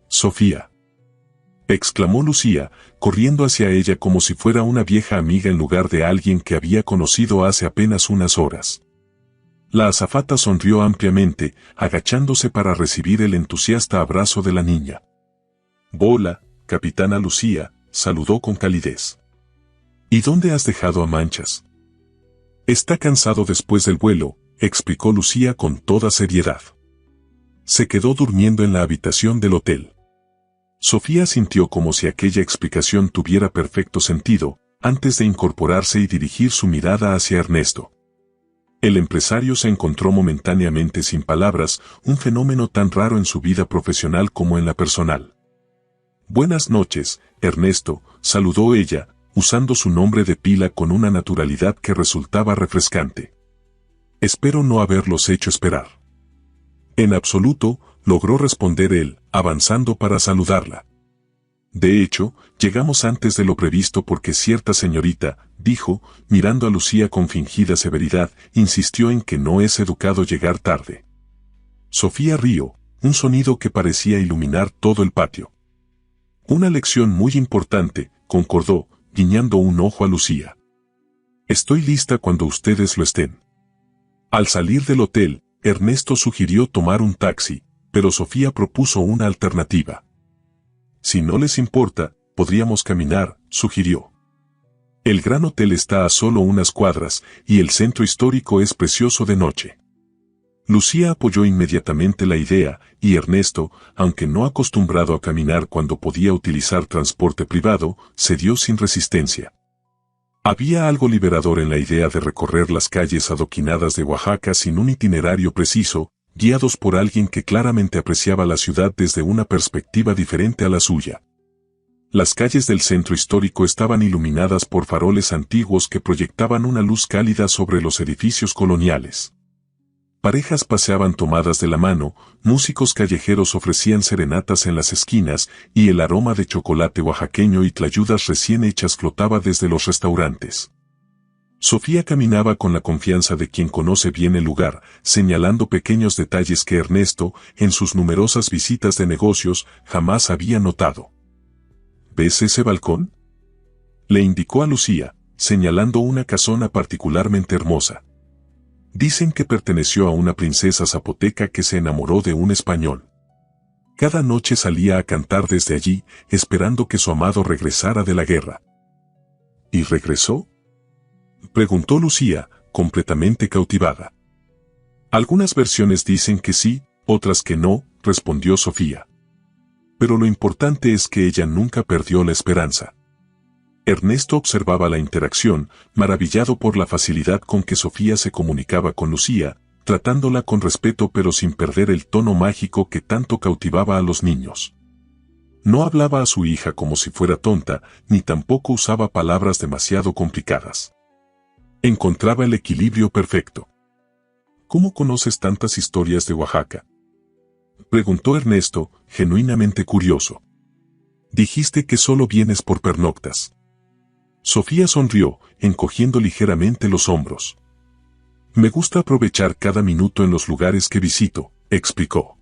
Sofía, exclamó Lucía, corriendo hacia ella como si fuera una vieja amiga en lugar de alguien que había conocido hace apenas unas horas. La azafata sonrió ampliamente, agachándose para recibir el entusiasta abrazo de la niña. Hola, capitana Lucía, saludó con calidez. ¿Y dónde has dejado a Manchas? Está cansado después del vuelo, explicó Lucía con toda seriedad. Se quedó durmiendo en la habitación del hotel. Sofía sintió como si aquella explicación tuviera perfecto sentido, antes de incorporarse y dirigir su mirada hacia Ernesto. El empresario se encontró momentáneamente sin palabras, un fenómeno tan raro en su vida profesional como en la personal. Buenas noches, Ernesto, saludó ella, usando su nombre de pila con una naturalidad que resultaba refrescante. Espero no haberlos hecho esperar. En absoluto, logró responder él, avanzando para saludarla. De hecho, llegamos antes de lo previsto porque cierta señorita, dijo, mirando a Lucía con fingida severidad, insistió en que no es educado llegar tarde. Sofía rió, un sonido que parecía iluminar todo el patio. Una lección muy importante, concordó, guiñando un ojo a Lucía. Estoy lista cuando ustedes lo estén. Al salir del hotel, Ernesto sugirió tomar un taxi, pero Sofía propuso una alternativa. Si no les importa, podríamos caminar, sugirió. El gran hotel está a solo unas cuadras, y el centro histórico es precioso de noche. Lucía apoyó inmediatamente la idea, y Ernesto, aunque no acostumbrado a caminar cuando podía utilizar transporte privado, cedió sin resistencia. Había algo liberador en la idea de recorrer las calles adoquinadas de Oaxaca sin un itinerario preciso, guiados por alguien que claramente apreciaba la ciudad desde una perspectiva diferente a la suya. Las calles del centro histórico estaban iluminadas por faroles antiguos que proyectaban una luz cálida sobre los edificios coloniales. Parejas paseaban tomadas de la mano, músicos callejeros ofrecían serenatas en las esquinas, y el aroma de chocolate oaxaqueño y tlayudas recién hechas flotaba desde los restaurantes. Sofía caminaba con la confianza de quien conoce bien el lugar, señalando pequeños detalles que Ernesto, en sus numerosas visitas de negocios, jamás había notado. ¿Ves ese balcón?, le indicó a Lucía, señalando una casona particularmente hermosa. Dicen que perteneció a una princesa zapoteca que se enamoró de un español. Cada noche salía a cantar desde allí, esperando que su amado regresara de la guerra. ¿Y regresó?, preguntó Lucía, completamente cautivada. Algunas versiones dicen que sí, otras que no, respondió Sofía. Pero lo importante es que ella nunca perdió la esperanza. Ernesto observaba la interacción, maravillado por la facilidad con que Sofía se comunicaba con Lucía, tratándola con respeto pero sin perder el tono mágico que tanto cautivaba a los niños. No hablaba a su hija como si fuera tonta, ni tampoco usaba palabras demasiado complicadas. Encontraba el equilibrio perfecto. ¿Cómo conoces tantas historias de Oaxaca?, preguntó Ernesto, genuinamente curioso. Dijiste que solo vienes por pernoctas. Sofía sonrió, encogiendo ligeramente los hombros. Me gusta aprovechar cada minuto en los lugares que visito, explicó.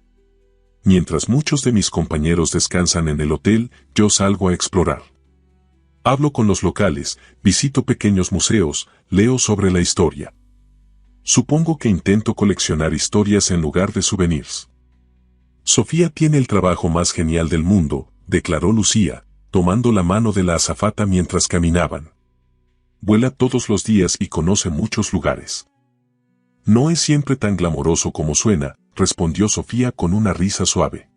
Mientras muchos de mis compañeros descansan en el hotel, yo salgo a explorar. Hablo con los locales, visito pequeños museos, leo sobre la historia. Supongo que intento coleccionar historias en lugar de souvenirs. Sofía tiene el trabajo más genial del mundo, declaró Lucía, tomando la mano de la azafata mientras caminaban. Vuela todos los días y conoce muchos lugares. No es siempre tan glamoroso como suena, respondió Sofía con una risa suave.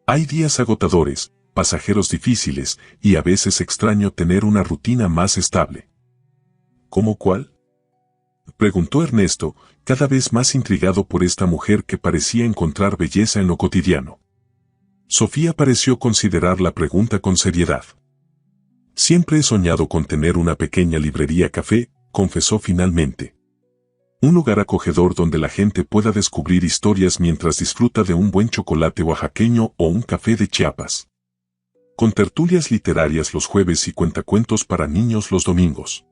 Hay días agotadores, pasajeros difíciles, y a veces extraño tener una rutina más estable. ¿Cómo cuál?, preguntó Ernesto, cada vez más intrigado por esta mujer que parecía encontrar belleza en lo cotidiano. Sofía pareció considerar la pregunta con seriedad. Siempre he soñado con tener una pequeña librería café, confesó finalmente. Un lugar acogedor donde la gente pueda descubrir historias mientras disfruta de un buen chocolate oaxaqueño o un café de Chiapas. Con tertulias literarias los jueves y cuentacuentos para niños los domingos.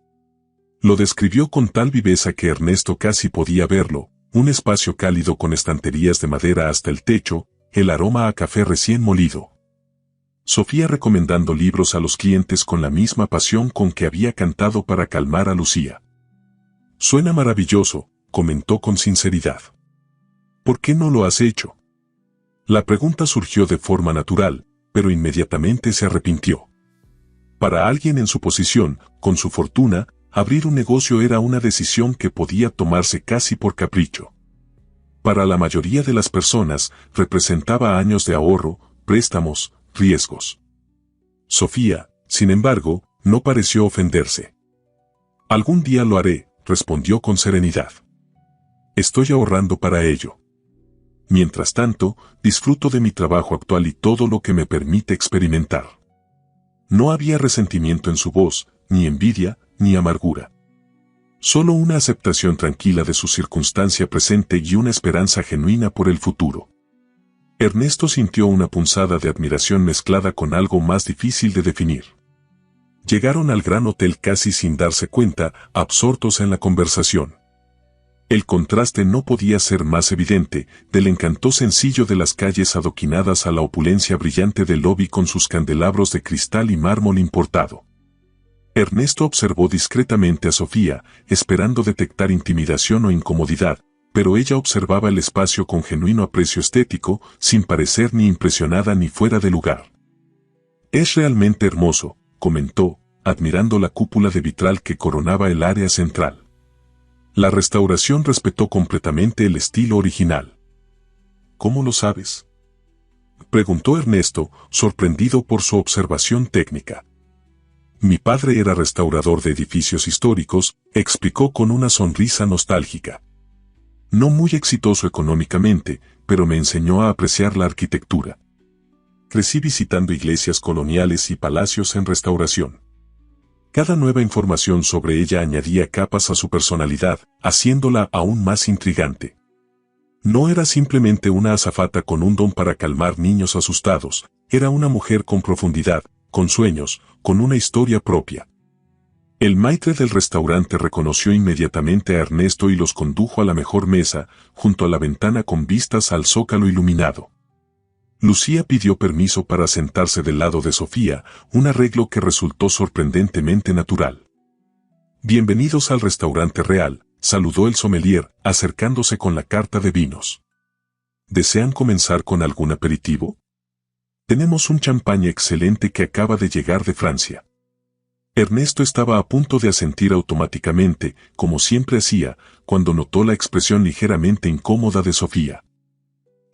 Lo describió con tal viveza que Ernesto casi podía verlo, un espacio cálido con estanterías de madera hasta el techo, el aroma a café recién molido. Sofía recomendando libros a los clientes con la misma pasión con que había cantado para calmar a Lucía. Suena maravilloso, comentó con sinceridad. ¿Por qué no lo has hecho? La pregunta surgió de forma natural, pero inmediatamente se arrepintió. Para alguien en su posición, con su fortuna, abrir un negocio era una decisión que podía tomarse casi por capricho. Para la mayoría de las personas, representaba años de ahorro, préstamos, riesgos. Sofía, sin embargo, no pareció ofenderse. Algún día lo haré, respondió con serenidad. Estoy ahorrando para ello. Mientras tanto, disfruto de mi trabajo actual y todo lo que me permite experimentar. No había resentimiento en su voz, ni envidia, ni amargura. Solo una aceptación tranquila de su circunstancia presente y una esperanza genuina por el futuro. Ernesto sintió una punzada de admiración mezclada con algo más difícil de definir. Llegaron al gran hotel casi sin darse cuenta, absortos en la conversación. El contraste no podía ser más evidente, del encanto sencillo de las calles adoquinadas a la opulencia brillante del lobby con sus candelabros de cristal y mármol importado. Ernesto observó discretamente a Sofía, esperando detectar intimidación o incomodidad, pero ella observaba el espacio con genuino aprecio estético, sin parecer ni impresionada ni fuera de lugar. Es realmente hermoso, comentó, admirando la cúpula de vitral que coronaba el área central. La restauración respetó completamente el estilo original. ¿Cómo lo sabes?, preguntó Ernesto, sorprendido por su observación técnica. Mi padre era restaurador de edificios históricos, explicó con una sonrisa nostálgica. No muy exitoso económicamente, pero me enseñó a apreciar la arquitectura. Crecí visitando iglesias coloniales y palacios en restauración. Cada nueva información sobre ella añadía capas a su personalidad, haciéndola aún más intrigante. No era simplemente una azafata con un don para calmar niños asustados, era una mujer con profundidad, con sueños, con una historia propia. El maitre del restaurante reconoció inmediatamente a Ernesto y los condujo a la mejor mesa, junto a la ventana con vistas al zócalo iluminado. Lucía pidió permiso para sentarse del lado de Sofía, un arreglo que resultó sorprendentemente natural. Bienvenidos al restaurante real, saludó el sommelier, acercándose con la carta de vinos. ¿Desean comenzar con algún aperitivo? Tenemos un champaña excelente que acaba de llegar de Francia. Ernesto estaba a punto de asentir automáticamente, como siempre hacía, cuando notó la expresión ligeramente incómoda de Sofía.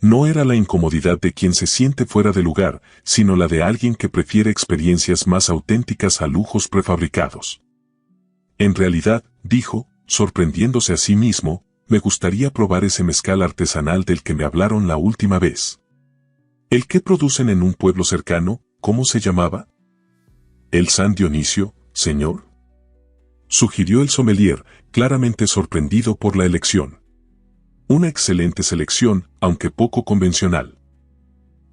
No era la incomodidad de quien se siente fuera de lugar, sino la de alguien que prefiere experiencias más auténticas a lujos prefabricados. En realidad, dijo, sorprendiéndose a sí mismo, me gustaría probar ese mezcal artesanal del que me hablaron la última vez. ¿El que producen en un pueblo cercano? ¿Cómo se llamaba? ¿El San Dionisio, señor?, sugirió el sommelier, claramente sorprendido por la elección. Una excelente selección, aunque poco convencional.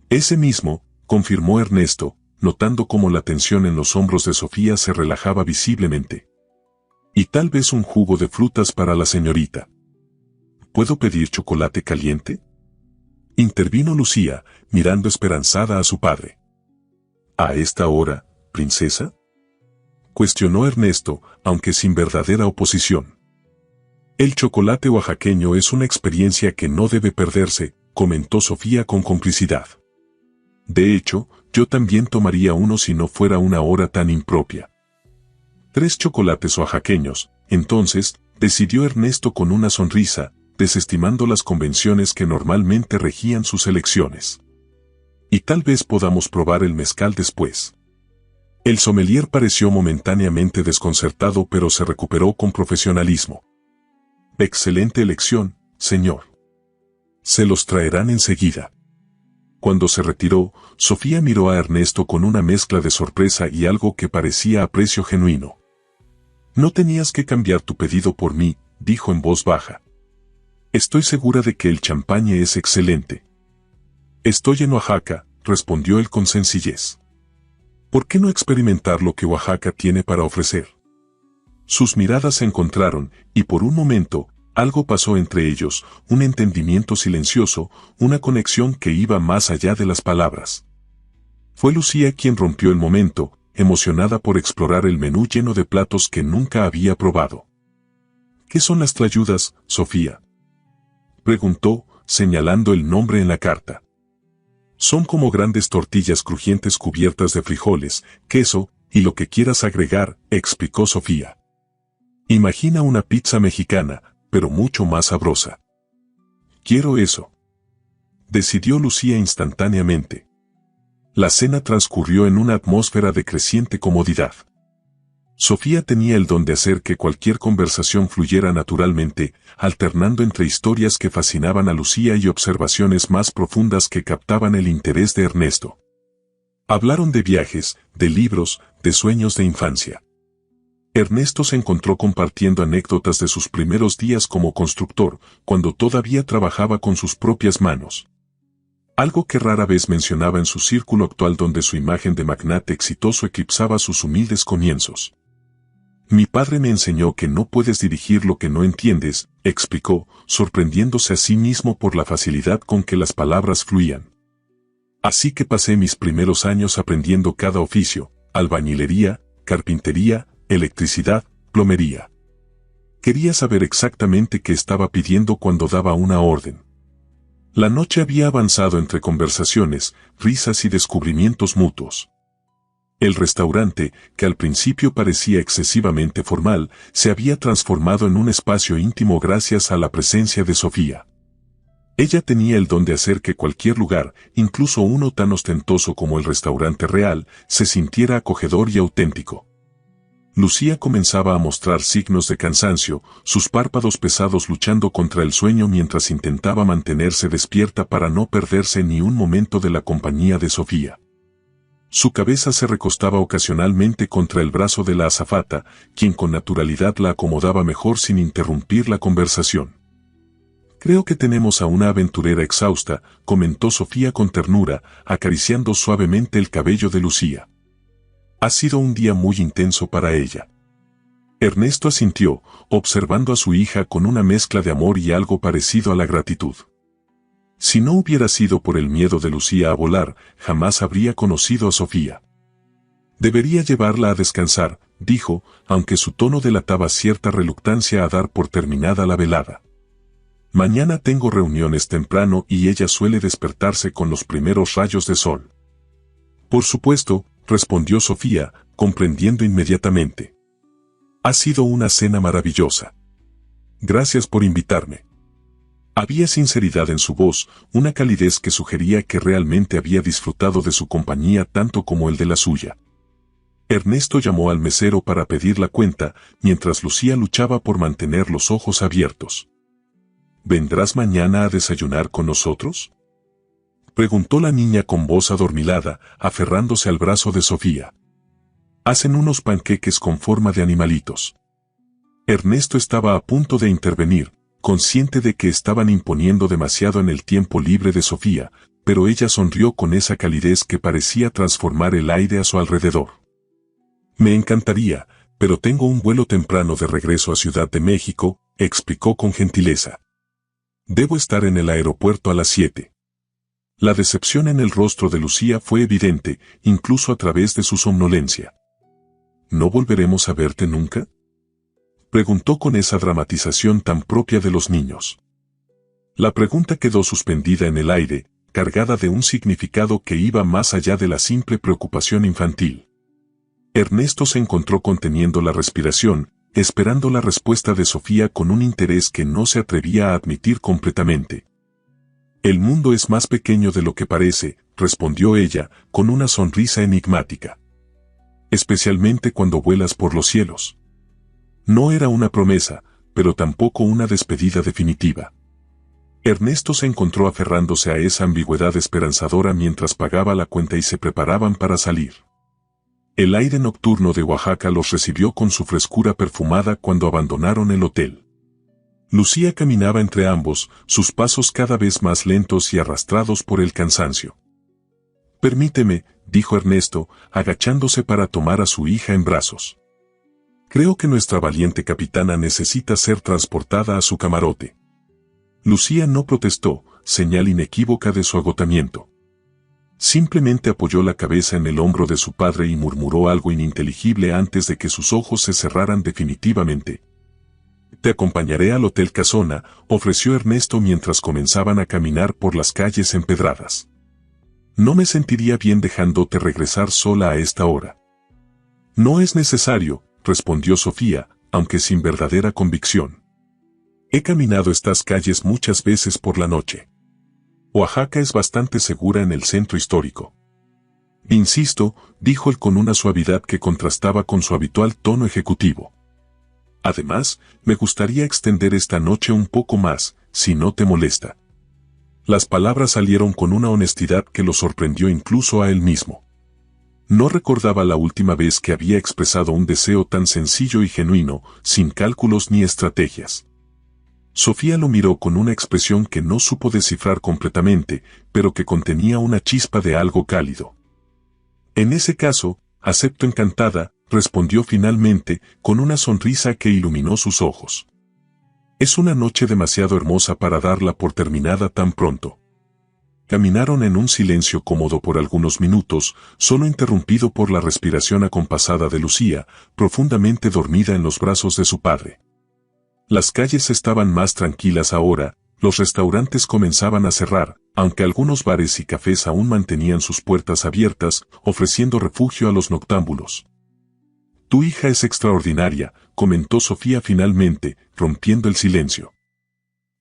Ese mismo, confirmó Ernesto, notando cómo la tensión en los hombros de Sofía se relajaba visiblemente. Y tal vez un jugo de frutas para la señorita. ¿Puedo pedir chocolate caliente?, intervino Lucía, mirando esperanzada a su padre. ¿A esta hora, princesa?, cuestionó Ernesto, aunque sin verdadera oposición. El chocolate oaxaqueño es una experiencia que no debe perderse, comentó Sofía con complicidad. De hecho, yo también tomaría uno si no fuera una hora tan impropia. 3 chocolates oaxaqueños, entonces, decidió Ernesto con una sonrisa, desestimando las convenciones que normalmente regían sus elecciones. Y tal vez podamos probar el mezcal después. El sommelier pareció momentáneamente desconcertado, pero se recuperó con profesionalismo. Excelente elección, señor. Se los traerán enseguida. Cuando se retiró, Sofía miró a Ernesto con una mezcla de sorpresa y algo que parecía aprecio genuino. No tenías que cambiar tu pedido por mí, dijo en voz baja. Estoy segura de que el champaña es excelente. Estoy en Oaxaca, respondió él con sencillez. ¿Por qué no experimentar lo que Oaxaca tiene para ofrecer? Sus miradas se encontraron, y por un momento, algo pasó entre ellos, un entendimiento silencioso, una conexión que iba más allá de las palabras. Fue Lucía quien rompió el momento, emocionada por explorar el menú lleno de platos que nunca había probado. ¿Qué son las tlayudas, Sofía?, preguntó, señalando el nombre en la carta. Son como grandes tortillas crujientes cubiertas de frijoles, queso, y lo que quieras agregar, explicó Sofía. Imagina una pizza mexicana, pero mucho más sabrosa. Quiero eso, decidió Lucía instantáneamente. La cena transcurrió en una atmósfera de creciente comodidad. Sofía tenía el don de hacer que cualquier conversación fluyera naturalmente, alternando entre historias que fascinaban a Lucía y observaciones más profundas que captaban el interés de Ernesto. Hablaron de viajes, de libros, de sueños de infancia. Ernesto se encontró compartiendo anécdotas de sus primeros días como constructor, cuando todavía trabajaba con sus propias manos. Algo que rara vez mencionaba en su círculo actual, donde su imagen de magnate exitoso eclipsaba sus humildes comienzos. Mi padre me enseñó que no puedes dirigir lo que no entiendes, explicó, sorprendiéndose a sí mismo por la facilidad con que las palabras fluían. Así que pasé mis primeros años aprendiendo cada oficio: albañilería, carpintería, electricidad, plomería. Quería saber exactamente qué estaba pidiendo cuando daba una orden. La noche había avanzado entre conversaciones, risas y descubrimientos mutuos. El restaurante, que al principio parecía excesivamente formal, se había transformado en un espacio íntimo gracias a la presencia de Sofía. Ella tenía el don de hacer que cualquier lugar, incluso uno tan ostentoso como el restaurante real, se sintiera acogedor y auténtico. Lucía comenzaba a mostrar signos de cansancio, sus párpados pesados luchando contra el sueño mientras intentaba mantenerse despierta para no perderse ni un momento de la compañía de Sofía. Su cabeza se recostaba ocasionalmente contra el brazo de la azafata, quien con naturalidad la acomodaba mejor sin interrumpir la conversación. Creo que tenemos a una aventurera exhausta, comentó Sofía con ternura, acariciando suavemente el cabello de Lucía. Ha sido un día muy intenso para ella. Ernesto asintió, observando a su hija con una mezcla de amor y algo parecido a la gratitud. Si no hubiera sido por el miedo de Lucía a volar, jamás habría conocido a Sofía. Debería llevarla a descansar, dijo, aunque su tono delataba cierta reluctancia a dar por terminada la velada. Mañana tengo reuniones temprano y ella suele despertarse con los primeros rayos de sol. Por supuesto, respondió Sofía, comprendiendo inmediatamente. Ha sido una cena maravillosa. Gracias por invitarme. Había sinceridad en su voz, una calidez que sugería que realmente había disfrutado de su compañía tanto como él de la suya. Ernesto llamó al mesero para pedir la cuenta, mientras Lucía luchaba por mantener los ojos abiertos. ¿Vendrás mañana a desayunar con nosotros?, preguntó la niña con voz adormilada, aferrándose al brazo de Sofía. Hacen unos panqueques con forma de animalitos. Ernesto estaba a punto de intervenir, consciente de que estaban imponiendo demasiado en el tiempo libre de Sofía, pero ella sonrió con esa calidez que parecía transformar el aire a su alrededor. Me encantaría, pero tengo un vuelo temprano de regreso a Ciudad de México, explicó con gentileza. Debo estar en el aeropuerto a las 7. La decepción en el rostro de Lucía fue evidente, incluso a través de su somnolencia. ¿No volveremos a verte nunca?, preguntó con esa dramatización tan propia de los niños. La pregunta quedó suspendida en el aire, cargada de un significado que iba más allá de la simple preocupación infantil. Ernesto se encontró conteniendo la respiración, esperando la respuesta de Sofía con un interés que no se atrevía a admitir completamente. El mundo es más pequeño de lo que parece, respondió ella, con una sonrisa enigmática. Especialmente cuando vuelas por los cielos. No era una promesa, pero tampoco una despedida definitiva. Ernesto se encontró aferrándose a esa ambigüedad esperanzadora mientras pagaba la cuenta y se preparaban para salir. El aire nocturno de Oaxaca los recibió con su frescura perfumada cuando abandonaron el hotel. Lucía caminaba entre ambos, sus pasos cada vez más lentos y arrastrados por el cansancio. Permíteme, dijo Ernesto, agachándose para tomar a su hija en brazos. Creo que nuestra valiente capitana necesita ser transportada a su camarote. Lucía no protestó, señal inequívoca de su agotamiento. Simplemente apoyó la cabeza en el hombro de su padre y murmuró algo ininteligible antes de que sus ojos se cerraran definitivamente. Te acompañaré al Hotel Casona, ofreció Ernesto mientras comenzaban a caminar por las calles empedradas. No me sentiría bien dejándote regresar sola a esta hora. No es necesario, respondió Sofía, aunque sin verdadera convicción. He caminado estas calles muchas veces por la noche. Oaxaca es bastante segura en el centro histórico. Insisto, dijo él con una suavidad que contrastaba con su habitual tono ejecutivo. Además, me gustaría extender esta noche un poco más, si no te molesta. Las palabras salieron con una honestidad que lo sorprendió incluso a él mismo. No recordaba la última vez que había expresado un deseo tan sencillo y genuino, sin cálculos ni estrategias. Sofía lo miró con una expresión que no supo descifrar completamente, pero que contenía una chispa de algo cálido. En ese caso, acepto encantada, respondió finalmente, con una sonrisa que iluminó sus ojos. Es una noche demasiado hermosa para darla por terminada tan pronto. Caminaron en un silencio cómodo por algunos minutos, solo interrumpido por la respiración acompasada de Lucía, profundamente dormida en los brazos de su padre. Las calles estaban más tranquilas ahora, los restaurantes comenzaban a cerrar, aunque algunos bares y cafés aún mantenían sus puertas abiertas, ofreciendo refugio a los noctámbulos. Tu hija es extraordinaria, comentó Sofía finalmente, rompiendo el silencio.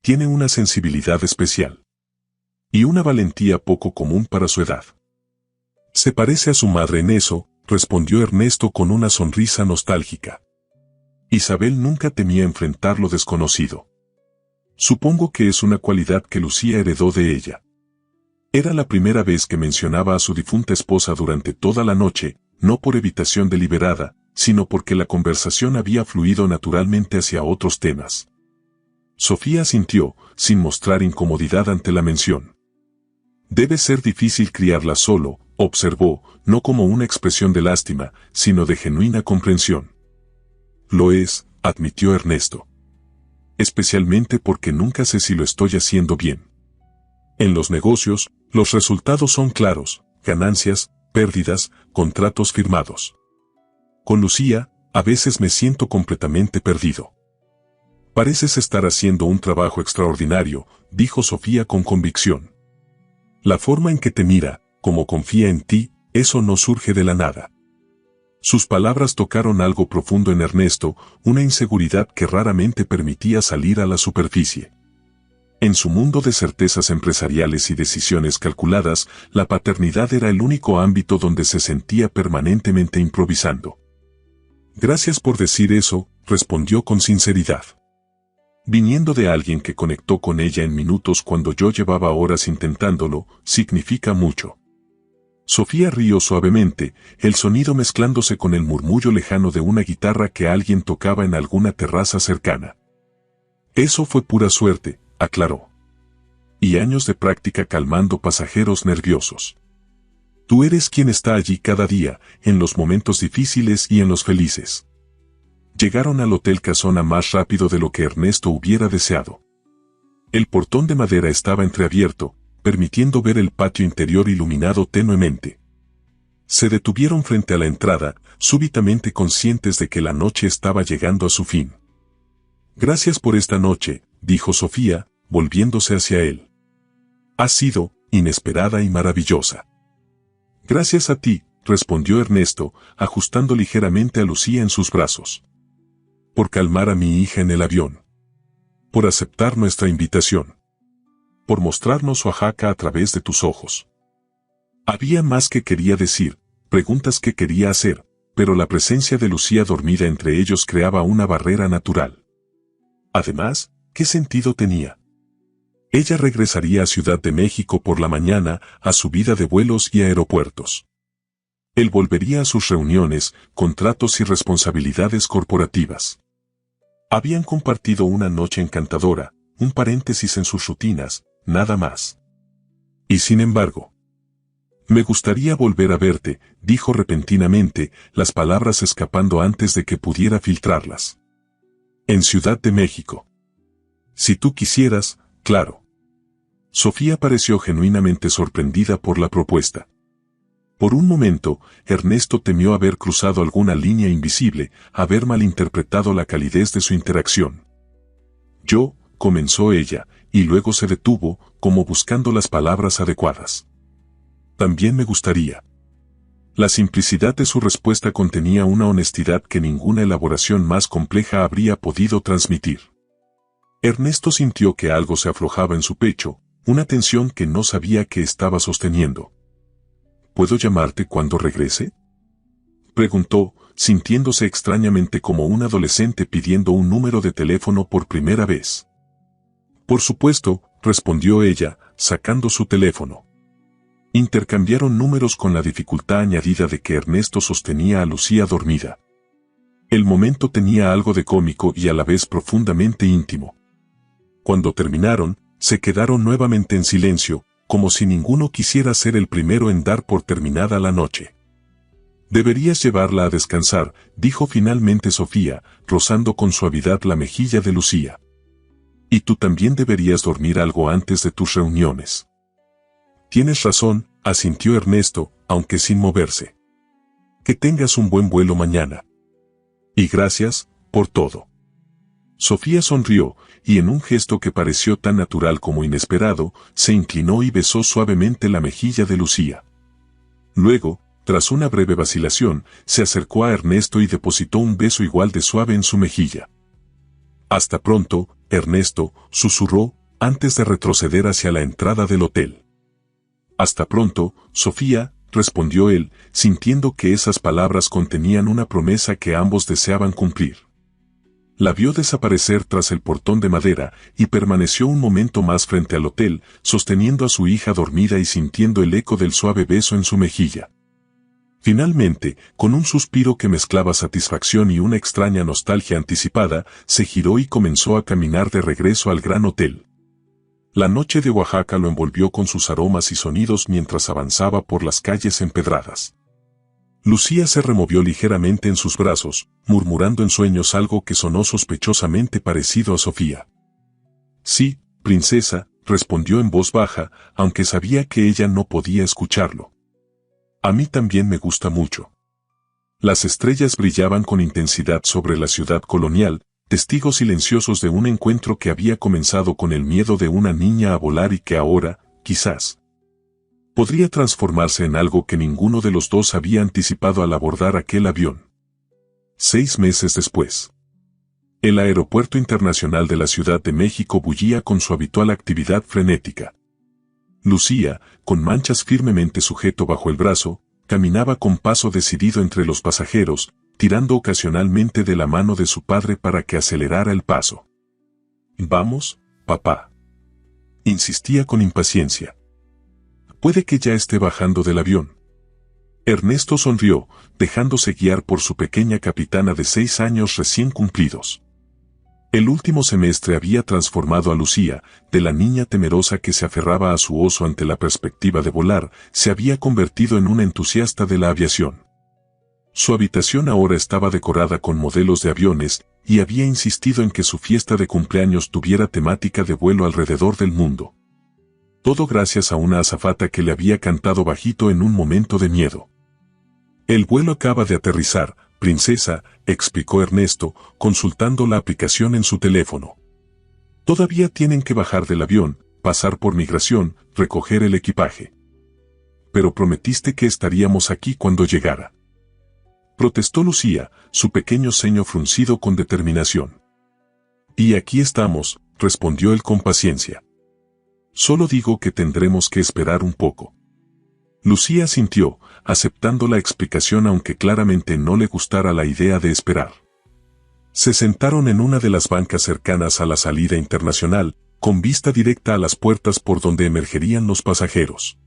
Tiene una sensibilidad especial. Y una valentía poco común para su edad. Se parece a su madre en eso, respondió Ernesto con una sonrisa nostálgica. Isabel nunca temía enfrentar lo desconocido. Supongo que es una cualidad que Lucía heredó de ella. Era la primera vez que mencionaba a su difunta esposa durante toda la noche, no por evitación deliberada, sino porque la conversación había fluido naturalmente hacia otros temas. Sofía asintió, sin mostrar incomodidad ante la mención. Debe ser difícil criarla solo, observó, no como una expresión de lástima, sino de genuina comprensión. Lo es, admitió Ernesto. Especialmente porque nunca sé si lo estoy haciendo bien. En los negocios, los resultados son claros, ganancias, pérdidas, contratos firmados. Con Lucía, a veces me siento completamente perdido. Pareces estar haciendo un trabajo extraordinario, dijo Sofía con convicción. La forma en que te mira, como confía en ti, eso no surge de la nada. Sus palabras tocaron algo profundo en Ernesto, una inseguridad que raramente permitía salir a la superficie. En su mundo de certezas empresariales y decisiones calculadas, la paternidad era el único ámbito donde se sentía permanentemente improvisando. Gracias por decir eso, respondió con sinceridad. Viniendo de alguien que conectó con ella en minutos cuando yo llevaba horas intentándolo, significa mucho. Sofía rió suavemente, el sonido mezclándose con el murmullo lejano de una guitarra que alguien tocaba en alguna terraza cercana. Eso fue pura suerte, aclaró. Y años de práctica calmando pasajeros nerviosos. Tú eres quien está allí cada día, en los momentos difíciles y en los felices. Llegaron al Hotel Casona más rápido de lo que Ernesto hubiera deseado. El portón de madera estaba entreabierto, permitiendo ver el patio interior iluminado tenuemente. Se detuvieron frente a la entrada, súbitamente conscientes de que la noche estaba llegando a su fin. Gracias por esta noche, dijo Sofía, volviéndose hacia él. Ha sido inesperada y maravillosa. Gracias a ti, respondió Ernesto, ajustando ligeramente a Lucía en sus brazos. Por calmar a mi hija en el avión. Por aceptar nuestra invitación. Por mostrarnos Oaxaca a través de tus ojos. Había más que quería decir, preguntas que quería hacer, pero la presencia de Lucía dormida entre ellos creaba una barrera natural. Además, ¿qué sentido tenía? Ella regresaría a Ciudad de México por la mañana, a su vida de vuelos y aeropuertos. Él volvería a sus reuniones, contratos y responsabilidades corporativas. Habían compartido una noche encantadora, un paréntesis en sus rutinas, nada más. Y sin embargo, me gustaría volver a verte, dijo repentinamente, las palabras escapando antes de que pudiera filtrarlas. En Ciudad de México. Si tú quisieras, claro. Sofía pareció genuinamente sorprendida por la propuesta. Por un momento, Ernesto temió haber cruzado alguna línea invisible, haber malinterpretado la calidez de su interacción. Yo, comenzó ella, y luego se detuvo, como buscando las palabras adecuadas. También me gustaría. La simplicidad de su respuesta contenía una honestidad que ninguna elaboración más compleja habría podido transmitir. Ernesto sintió que algo se aflojaba en su pecho, una tensión que no sabía que estaba sosteniendo. ¿Puedo llamarte cuando regrese? Preguntó, sintiéndose extrañamente como un adolescente pidiendo un número de teléfono por primera vez. Por supuesto, respondió ella, sacando su teléfono. Intercambiaron números con la dificultad añadida de que Ernesto sostenía a Lucía dormida. El momento tenía algo de cómico y a la vez profundamente íntimo. Cuando terminaron, se quedaron nuevamente en silencio, como si ninguno quisiera ser el primero en dar por terminada la noche. Deberías llevarla a descansar, dijo finalmente Sofía, rozando con suavidad la mejilla de Lucía. Y tú también deberías dormir algo antes de tus reuniones. Tienes razón, asintió Ernesto, aunque sin moverse. Que tengas un buen vuelo mañana. Y gracias, por todo. Sofía sonrió, y en un gesto que pareció tan natural como inesperado, se inclinó y besó suavemente la mejilla de Lucía. Luego, tras una breve vacilación, se acercó a Ernesto y depositó un beso igual de suave en su mejilla. Hasta pronto, Ernesto, susurró, antes de retroceder hacia la entrada del hotel. Hasta pronto, Sofía, respondió él, sintiendo que esas palabras contenían una promesa que ambos deseaban cumplir. La vio desaparecer tras el portón de madera y permaneció un momento más frente al hotel, sosteniendo a su hija dormida y sintiendo el eco del suave beso en su mejilla. Finalmente, con un suspiro que mezclaba satisfacción y una extraña nostalgia anticipada, se giró y comenzó a caminar de regreso al gran hotel. La noche de Oaxaca lo envolvió con sus aromas y sonidos mientras avanzaba por las calles empedradas. Lucía se removió ligeramente en sus brazos, murmurando en sueños algo que sonó sospechosamente parecido a Sofía. Sí, princesa, respondió en voz baja, aunque sabía que ella no podía escucharlo. A mí también me gusta mucho. Las estrellas brillaban con intensidad sobre la ciudad colonial, testigos silenciosos de un encuentro que había comenzado con el miedo de una niña a volar y que ahora, quizás, podría transformarse en algo que ninguno de los dos había anticipado al abordar aquel avión. 6 meses después, el Aeropuerto Internacional de la Ciudad de México bullía con su habitual actividad frenética. Lucía, con Manchas firmemente sujeto bajo el brazo, caminaba con paso decidido entre los pasajeros, tirando ocasionalmente de la mano de su padre para que acelerara el paso. «Vamos, papá», insistía con impaciencia. «Puede que ya esté bajando del avión». Ernesto sonrió, dejándose guiar por su pequeña capitana de 6 años recién cumplidos. El último semestre había transformado a Lucía, de la niña temerosa que se aferraba a su oso ante la perspectiva de volar, se había convertido en una entusiasta de la aviación. Su habitación ahora estaba decorada con modelos de aviones, y había insistido en que su fiesta de cumpleaños tuviera temática de vuelo alrededor del mundo. Todo gracias a una azafata que le había cantado bajito en un momento de miedo. «El vuelo acaba de aterrizar, princesa», explicó Ernesto, consultando la aplicación en su teléfono. «Todavía tienen que bajar del avión, pasar por migración, recoger el equipaje». «Pero prometiste que estaríamos aquí cuando llegara», protestó Lucía, su pequeño ceño fruncido con determinación. «Y aquí estamos», respondió él con paciencia. «Solo digo que tendremos que esperar un poco». Lucía asintió, aceptando la explicación aunque claramente no le gustara la idea de esperar. Se sentaron en una de las bancas cercanas a la salida internacional, con vista directa a las puertas por donde emergerían los pasajeros.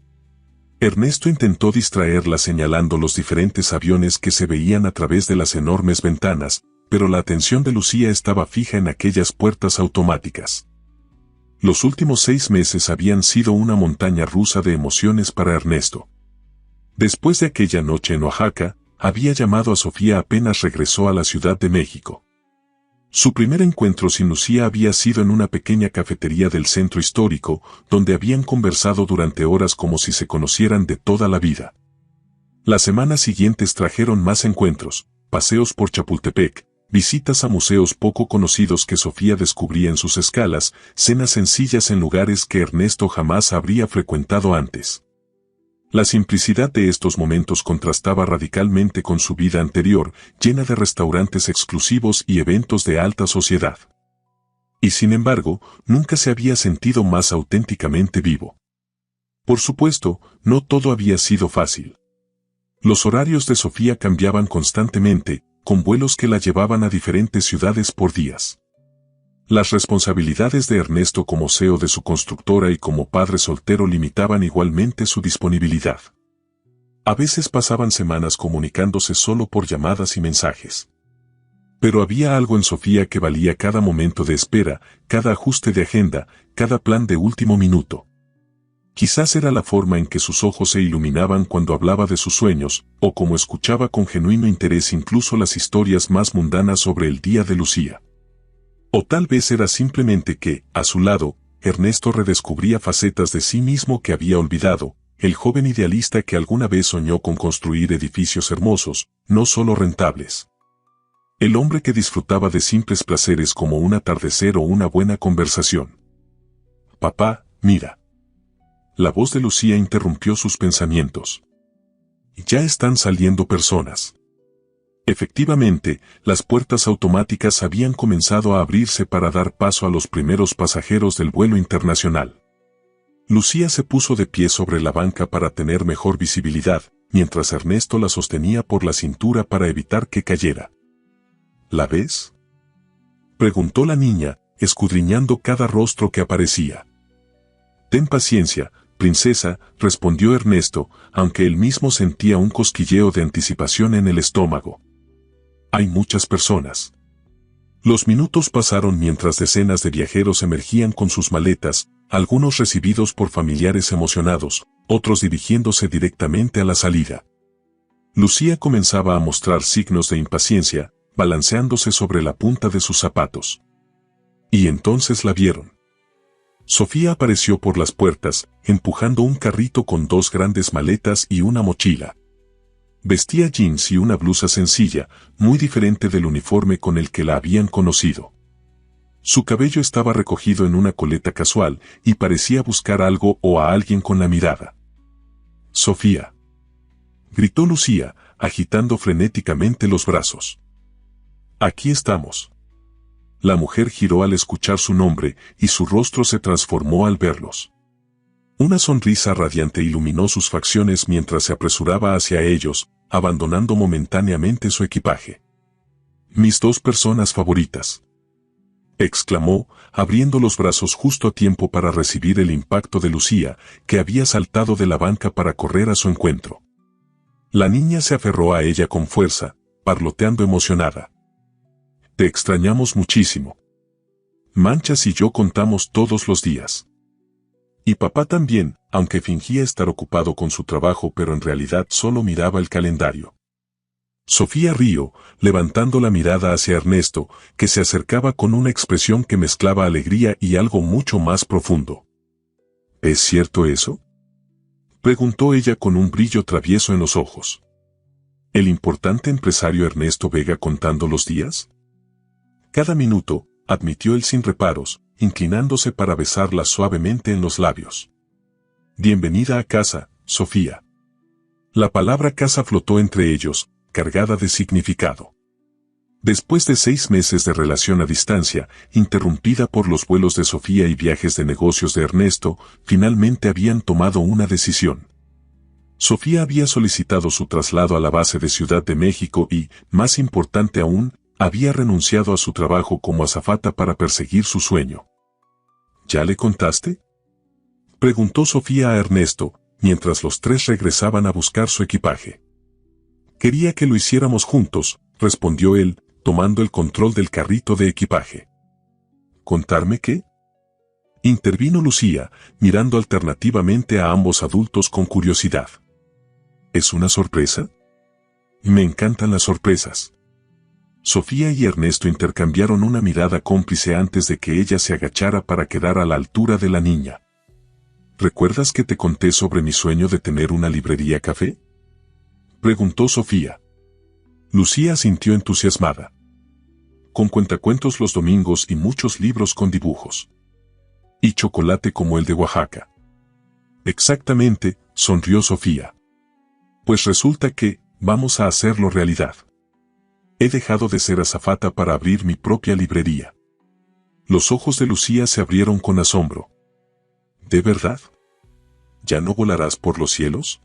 Ernesto intentó distraerla señalando los diferentes aviones que se veían a través de las enormes ventanas, pero la atención de Lucía estaba fija en aquellas puertas automáticas. Los últimos 6 meses habían sido una montaña rusa de emociones para Ernesto. Después de aquella noche en Oaxaca, había llamado a Sofía apenas regresó a la Ciudad de México. Su primer encuentro sin Lucía había sido en una pequeña cafetería del centro histórico, donde habían conversado durante horas como si se conocieran de toda la vida. Las semanas siguientes trajeron más encuentros, paseos por Chapultepec, visitas a museos poco conocidos que Sofía descubría en sus escalas, cenas sencillas en lugares que Ernesto jamás habría frecuentado antes. La simplicidad de estos momentos contrastaba radicalmente con su vida anterior, llena de restaurantes exclusivos y eventos de alta sociedad. Y sin embargo, nunca se había sentido más auténticamente vivo. Por supuesto, no todo había sido fácil. Los horarios de Sofía cambiaban constantemente, con vuelos que la llevaban a diferentes ciudades por días. Las responsabilidades de Ernesto como CEO de su constructora y como padre soltero limitaban igualmente su disponibilidad. A veces pasaban semanas comunicándose solo por llamadas y mensajes. Pero había algo en Sofía que valía cada momento de espera, cada ajuste de agenda, cada plan de último minuto. Quizás era la forma en que sus ojos se iluminaban cuando hablaba de sus sueños, o como escuchaba con genuino interés incluso las historias más mundanas sobre el día de Lucía. O tal vez era simplemente que, a su lado, Ernesto redescubría facetas de sí mismo que había olvidado, el joven idealista que alguna vez soñó con construir edificios hermosos, no solo rentables. El hombre que disfrutaba de simples placeres como un atardecer o una buena conversación. «Papá, mira». La voz de Lucía interrumpió sus pensamientos. «Ya están saliendo personas». Efectivamente, las puertas automáticas habían comenzado a abrirse para dar paso a los primeros pasajeros del vuelo internacional. Lucía se puso de pie sobre la banca para tener mejor visibilidad, mientras Ernesto la sostenía por la cintura para evitar que cayera. «¿La ves?», preguntó la niña, escudriñando cada rostro que aparecía. «Ten paciencia, princesa», respondió Ernesto, aunque él mismo sentía un cosquilleo de anticipación en el estómago. «Hay muchas personas». Los minutos pasaron mientras decenas de viajeros emergían con sus maletas, algunos recibidos por familiares emocionados, otros dirigiéndose directamente a la salida. Lucía comenzaba a mostrar signos de impaciencia, balanceándose sobre la punta de sus zapatos. Y entonces la vieron. Sofía apareció por las puertas, empujando un carrito con 2 grandes maletas y una mochila. Vestía jeans y una blusa sencilla, muy diferente del uniforme con el que la habían conocido. Su cabello estaba recogido en una coleta casual y parecía buscar algo o a alguien con la mirada. «Sofía», gritó Lucía, agitando frenéticamente los brazos. «Aquí estamos». La mujer giró al escuchar su nombre y su rostro se transformó al verlos. Una sonrisa radiante iluminó sus facciones mientras se apresuraba hacia ellos, abandonando momentáneamente su equipaje. «Mis dos personas favoritas», exclamó, abriendo los brazos justo a tiempo para recibir el impacto de Lucía, que había saltado de la banca para correr a su encuentro. La niña se aferró a ella con fuerza, parloteando emocionada. «Te extrañamos muchísimo. Manchas y yo contamos todos los días. Y papá también, aunque fingía estar ocupado con su trabajo pero en realidad solo miraba el calendario». Sofía rió, levantando la mirada hacia Ernesto, que se acercaba con una expresión que mezclaba alegría y algo mucho más profundo. «¿Es cierto eso?», preguntó ella con un brillo travieso en los ojos. «¿El importante empresario Ernesto Vega contando los días?». «Cada minuto», admitió él sin reparos, inclinándose para besarla suavemente en los labios. «Bienvenida a casa, Sofía». La palabra casa flotó entre ellos, cargada de significado. Después de 6 meses de relación a distancia, interrumpida por los vuelos de Sofía y viajes de negocios de Ernesto, finalmente habían tomado una decisión. Sofía había solicitado su traslado a la base de Ciudad de México y, más importante aún, había renunciado a su trabajo como azafata para perseguir su sueño. «¿Ya le contaste?», preguntó Sofía a Ernesto, mientras los tres regresaban a buscar su equipaje. «Quería que lo hiciéramos juntos», respondió él, tomando el control del carrito de equipaje. «¿Contarme qué?», intervino Lucía, mirando alternativamente a ambos adultos con curiosidad. «¿Es una sorpresa?». «Me encantan las sorpresas». Sofía y Ernesto intercambiaron una mirada cómplice antes de que ella se agachara para quedar a la altura de la niña. «¿Recuerdas que te conté sobre mi sueño de tener una librería café?», preguntó Sofía. Lucía asintió entusiasmada. «Con cuentacuentos los domingos y muchos libros con dibujos. Y chocolate como el de Oaxaca». «Exactamente», sonrió Sofía. «Pues resulta que, vamos a hacerlo realidad. He dejado de ser azafata para abrir mi propia librería». Los ojos de Lucía se abrieron con asombro. «¿De verdad? ¿Ya no volarás por los cielos?».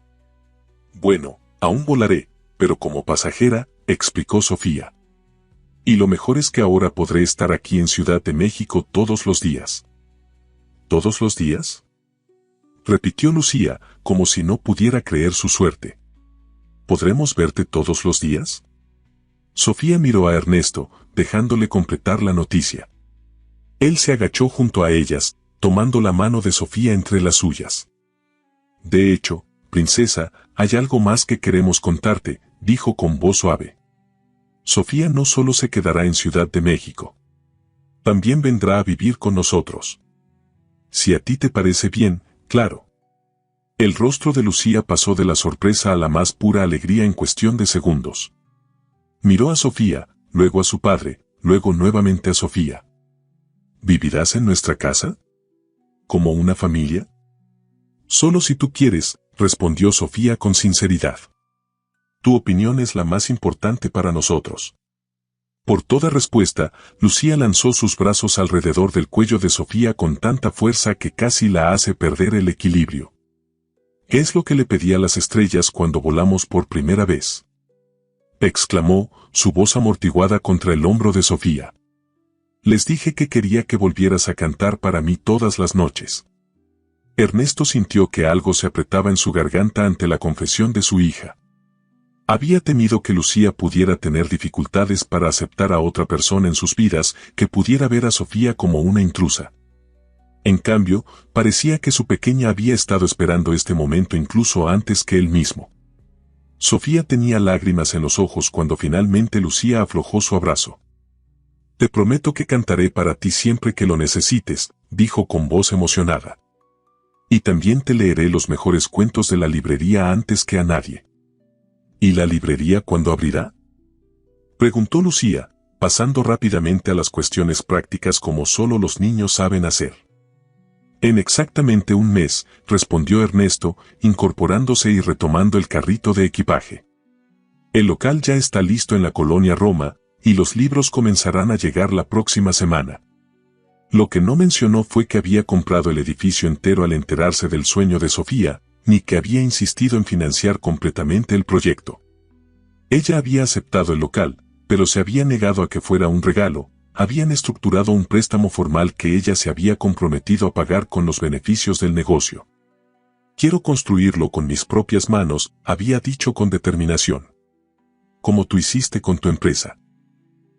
«Bueno, aún volaré, pero como pasajera», explicó Sofía. «Y lo mejor es que ahora podré estar aquí en Ciudad de México todos los días». «¿Todos los días?», repitió Lucía, como si no pudiera creer su suerte. «¿Podremos verte todos los días?». Sofía miró a Ernesto, dejándole completar la noticia. Él se agachó junto a ellas, tomando la mano de Sofía entre las suyas. «De hecho, princesa, hay algo más que queremos contarte», dijo con voz suave. «Sofía no solo se quedará en Ciudad de México. También vendrá a vivir con nosotros. Si a ti te parece bien, claro». El rostro de Lucía pasó de la sorpresa a la más pura alegría en cuestión de segundos. Miró a Sofía, luego a su padre, luego nuevamente a Sofía. «¿Vivirás en nuestra casa? ¿Como una familia?». «Solo si tú quieres», respondió Sofía con sinceridad. «Tu opinión es la más importante para nosotros». Por toda respuesta, Lucía lanzó sus brazos alrededor del cuello de Sofía con tanta fuerza que casi la hace perder el equilibrio. «¿Qué es lo que le pedí a las estrellas cuando volamos por primera vez?», exclamó, su voz amortiguada contra el hombro de Sofía. «Les dije que quería que volvieras a cantar para mí todas las noches». Ernesto sintió que algo se apretaba en su garganta ante la confesión de su hija. Había temido que Lucía pudiera tener dificultades para aceptar a otra persona en sus vidas que pudiera ver a Sofía como una intrusa. En cambio, parecía que su pequeña había estado esperando este momento incluso antes que él mismo. Sofía tenía lágrimas en los ojos cuando finalmente Lucía aflojó su abrazo. «Te prometo que cantaré para ti siempre que lo necesites», dijo con voz emocionada. «Y también te leeré los mejores cuentos de la librería antes que a nadie». ¿Y la librería cuándo abrirá? Preguntó Lucía, pasando rápidamente a las cuestiones prácticas como solo los niños saben hacer. En exactamente un mes, respondió Ernesto, incorporándose y retomando el carrito de equipaje. El local ya está listo en la colonia Roma, y los libros comenzarán a llegar la próxima semana. Lo que no mencionó fue que había comprado el edificio entero al enterarse del sueño de Sofía, ni que había insistido en financiar completamente el proyecto. Ella había aceptado el local, pero se había negado a que fuera un regalo. Habían estructurado un préstamo formal que ella se había comprometido a pagar con los beneficios del negocio. Quiero construirlo con mis propias manos, había dicho con determinación. Como tú hiciste con tu empresa.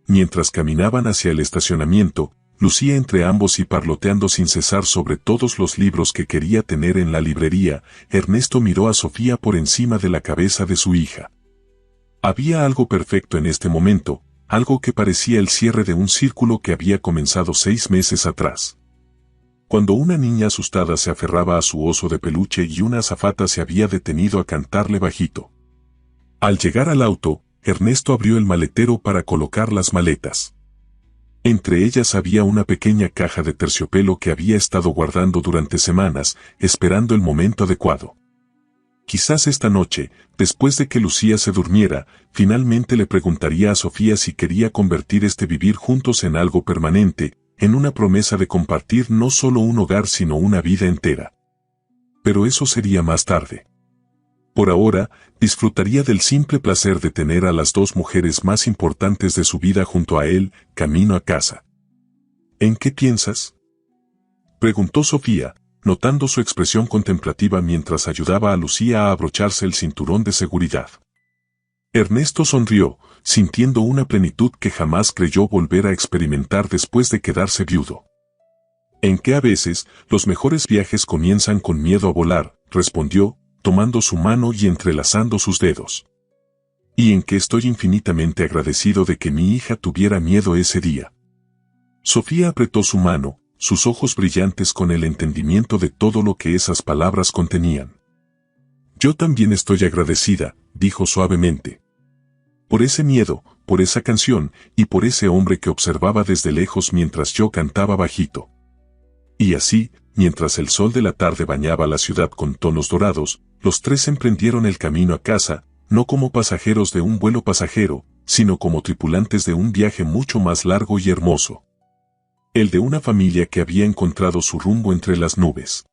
Mientras caminaban hacia el estacionamiento, Lucía entre ambos y parloteando sin cesar sobre todos los libros que quería tener en la librería, Ernesto miró a Sofía por encima de la cabeza de su hija. Había algo perfecto en este momento, algo que parecía el cierre de un círculo que había comenzado 6 meses atrás. Cuando una niña asustada se aferraba a su oso de peluche y una azafata se había detenido a cantarle bajito. Al llegar al auto, Ernesto abrió el maletero para colocar las maletas. Entre ellas había una pequeña caja de terciopelo que había estado guardando durante semanas, esperando el momento adecuado. Quizás esta noche, después de que Lucía se durmiera, finalmente le preguntaría a Sofía si quería convertir este vivir juntos en algo permanente, en una promesa de compartir no solo un hogar sino una vida entera. Pero eso sería más tarde. Por ahora, disfrutaría del simple placer de tener a las dos mujeres más importantes de su vida junto a él, camino a casa. ¿En qué piensas?, preguntó Sofía, notando su expresión contemplativa mientras ayudaba a Lucía a abrocharse el cinturón de seguridad. Ernesto sonrió, sintiendo una plenitud que jamás creyó volver a experimentar después de quedarse viudo. En que a veces, los mejores viajes comienzan con miedo a volar, respondió, tomando su mano y entrelazando sus dedos. Y en que estoy infinitamente agradecido de que mi hija tuviera miedo ese día. Sofía apretó su mano, sus ojos brillantes con el entendimiento de todo lo que esas palabras contenían. Yo también estoy agradecida, dijo suavemente. Por ese miedo, por esa canción, y por ese hombre que observaba desde lejos mientras yo cantaba bajito. Y así, mientras el sol de la tarde bañaba la ciudad con tonos dorados, los tres emprendieron el camino a casa, no como pasajeros de un vuelo pasajero, sino como tripulantes de un viaje mucho más largo y hermoso. El de una familia que había encontrado su rumbo entre las nubes.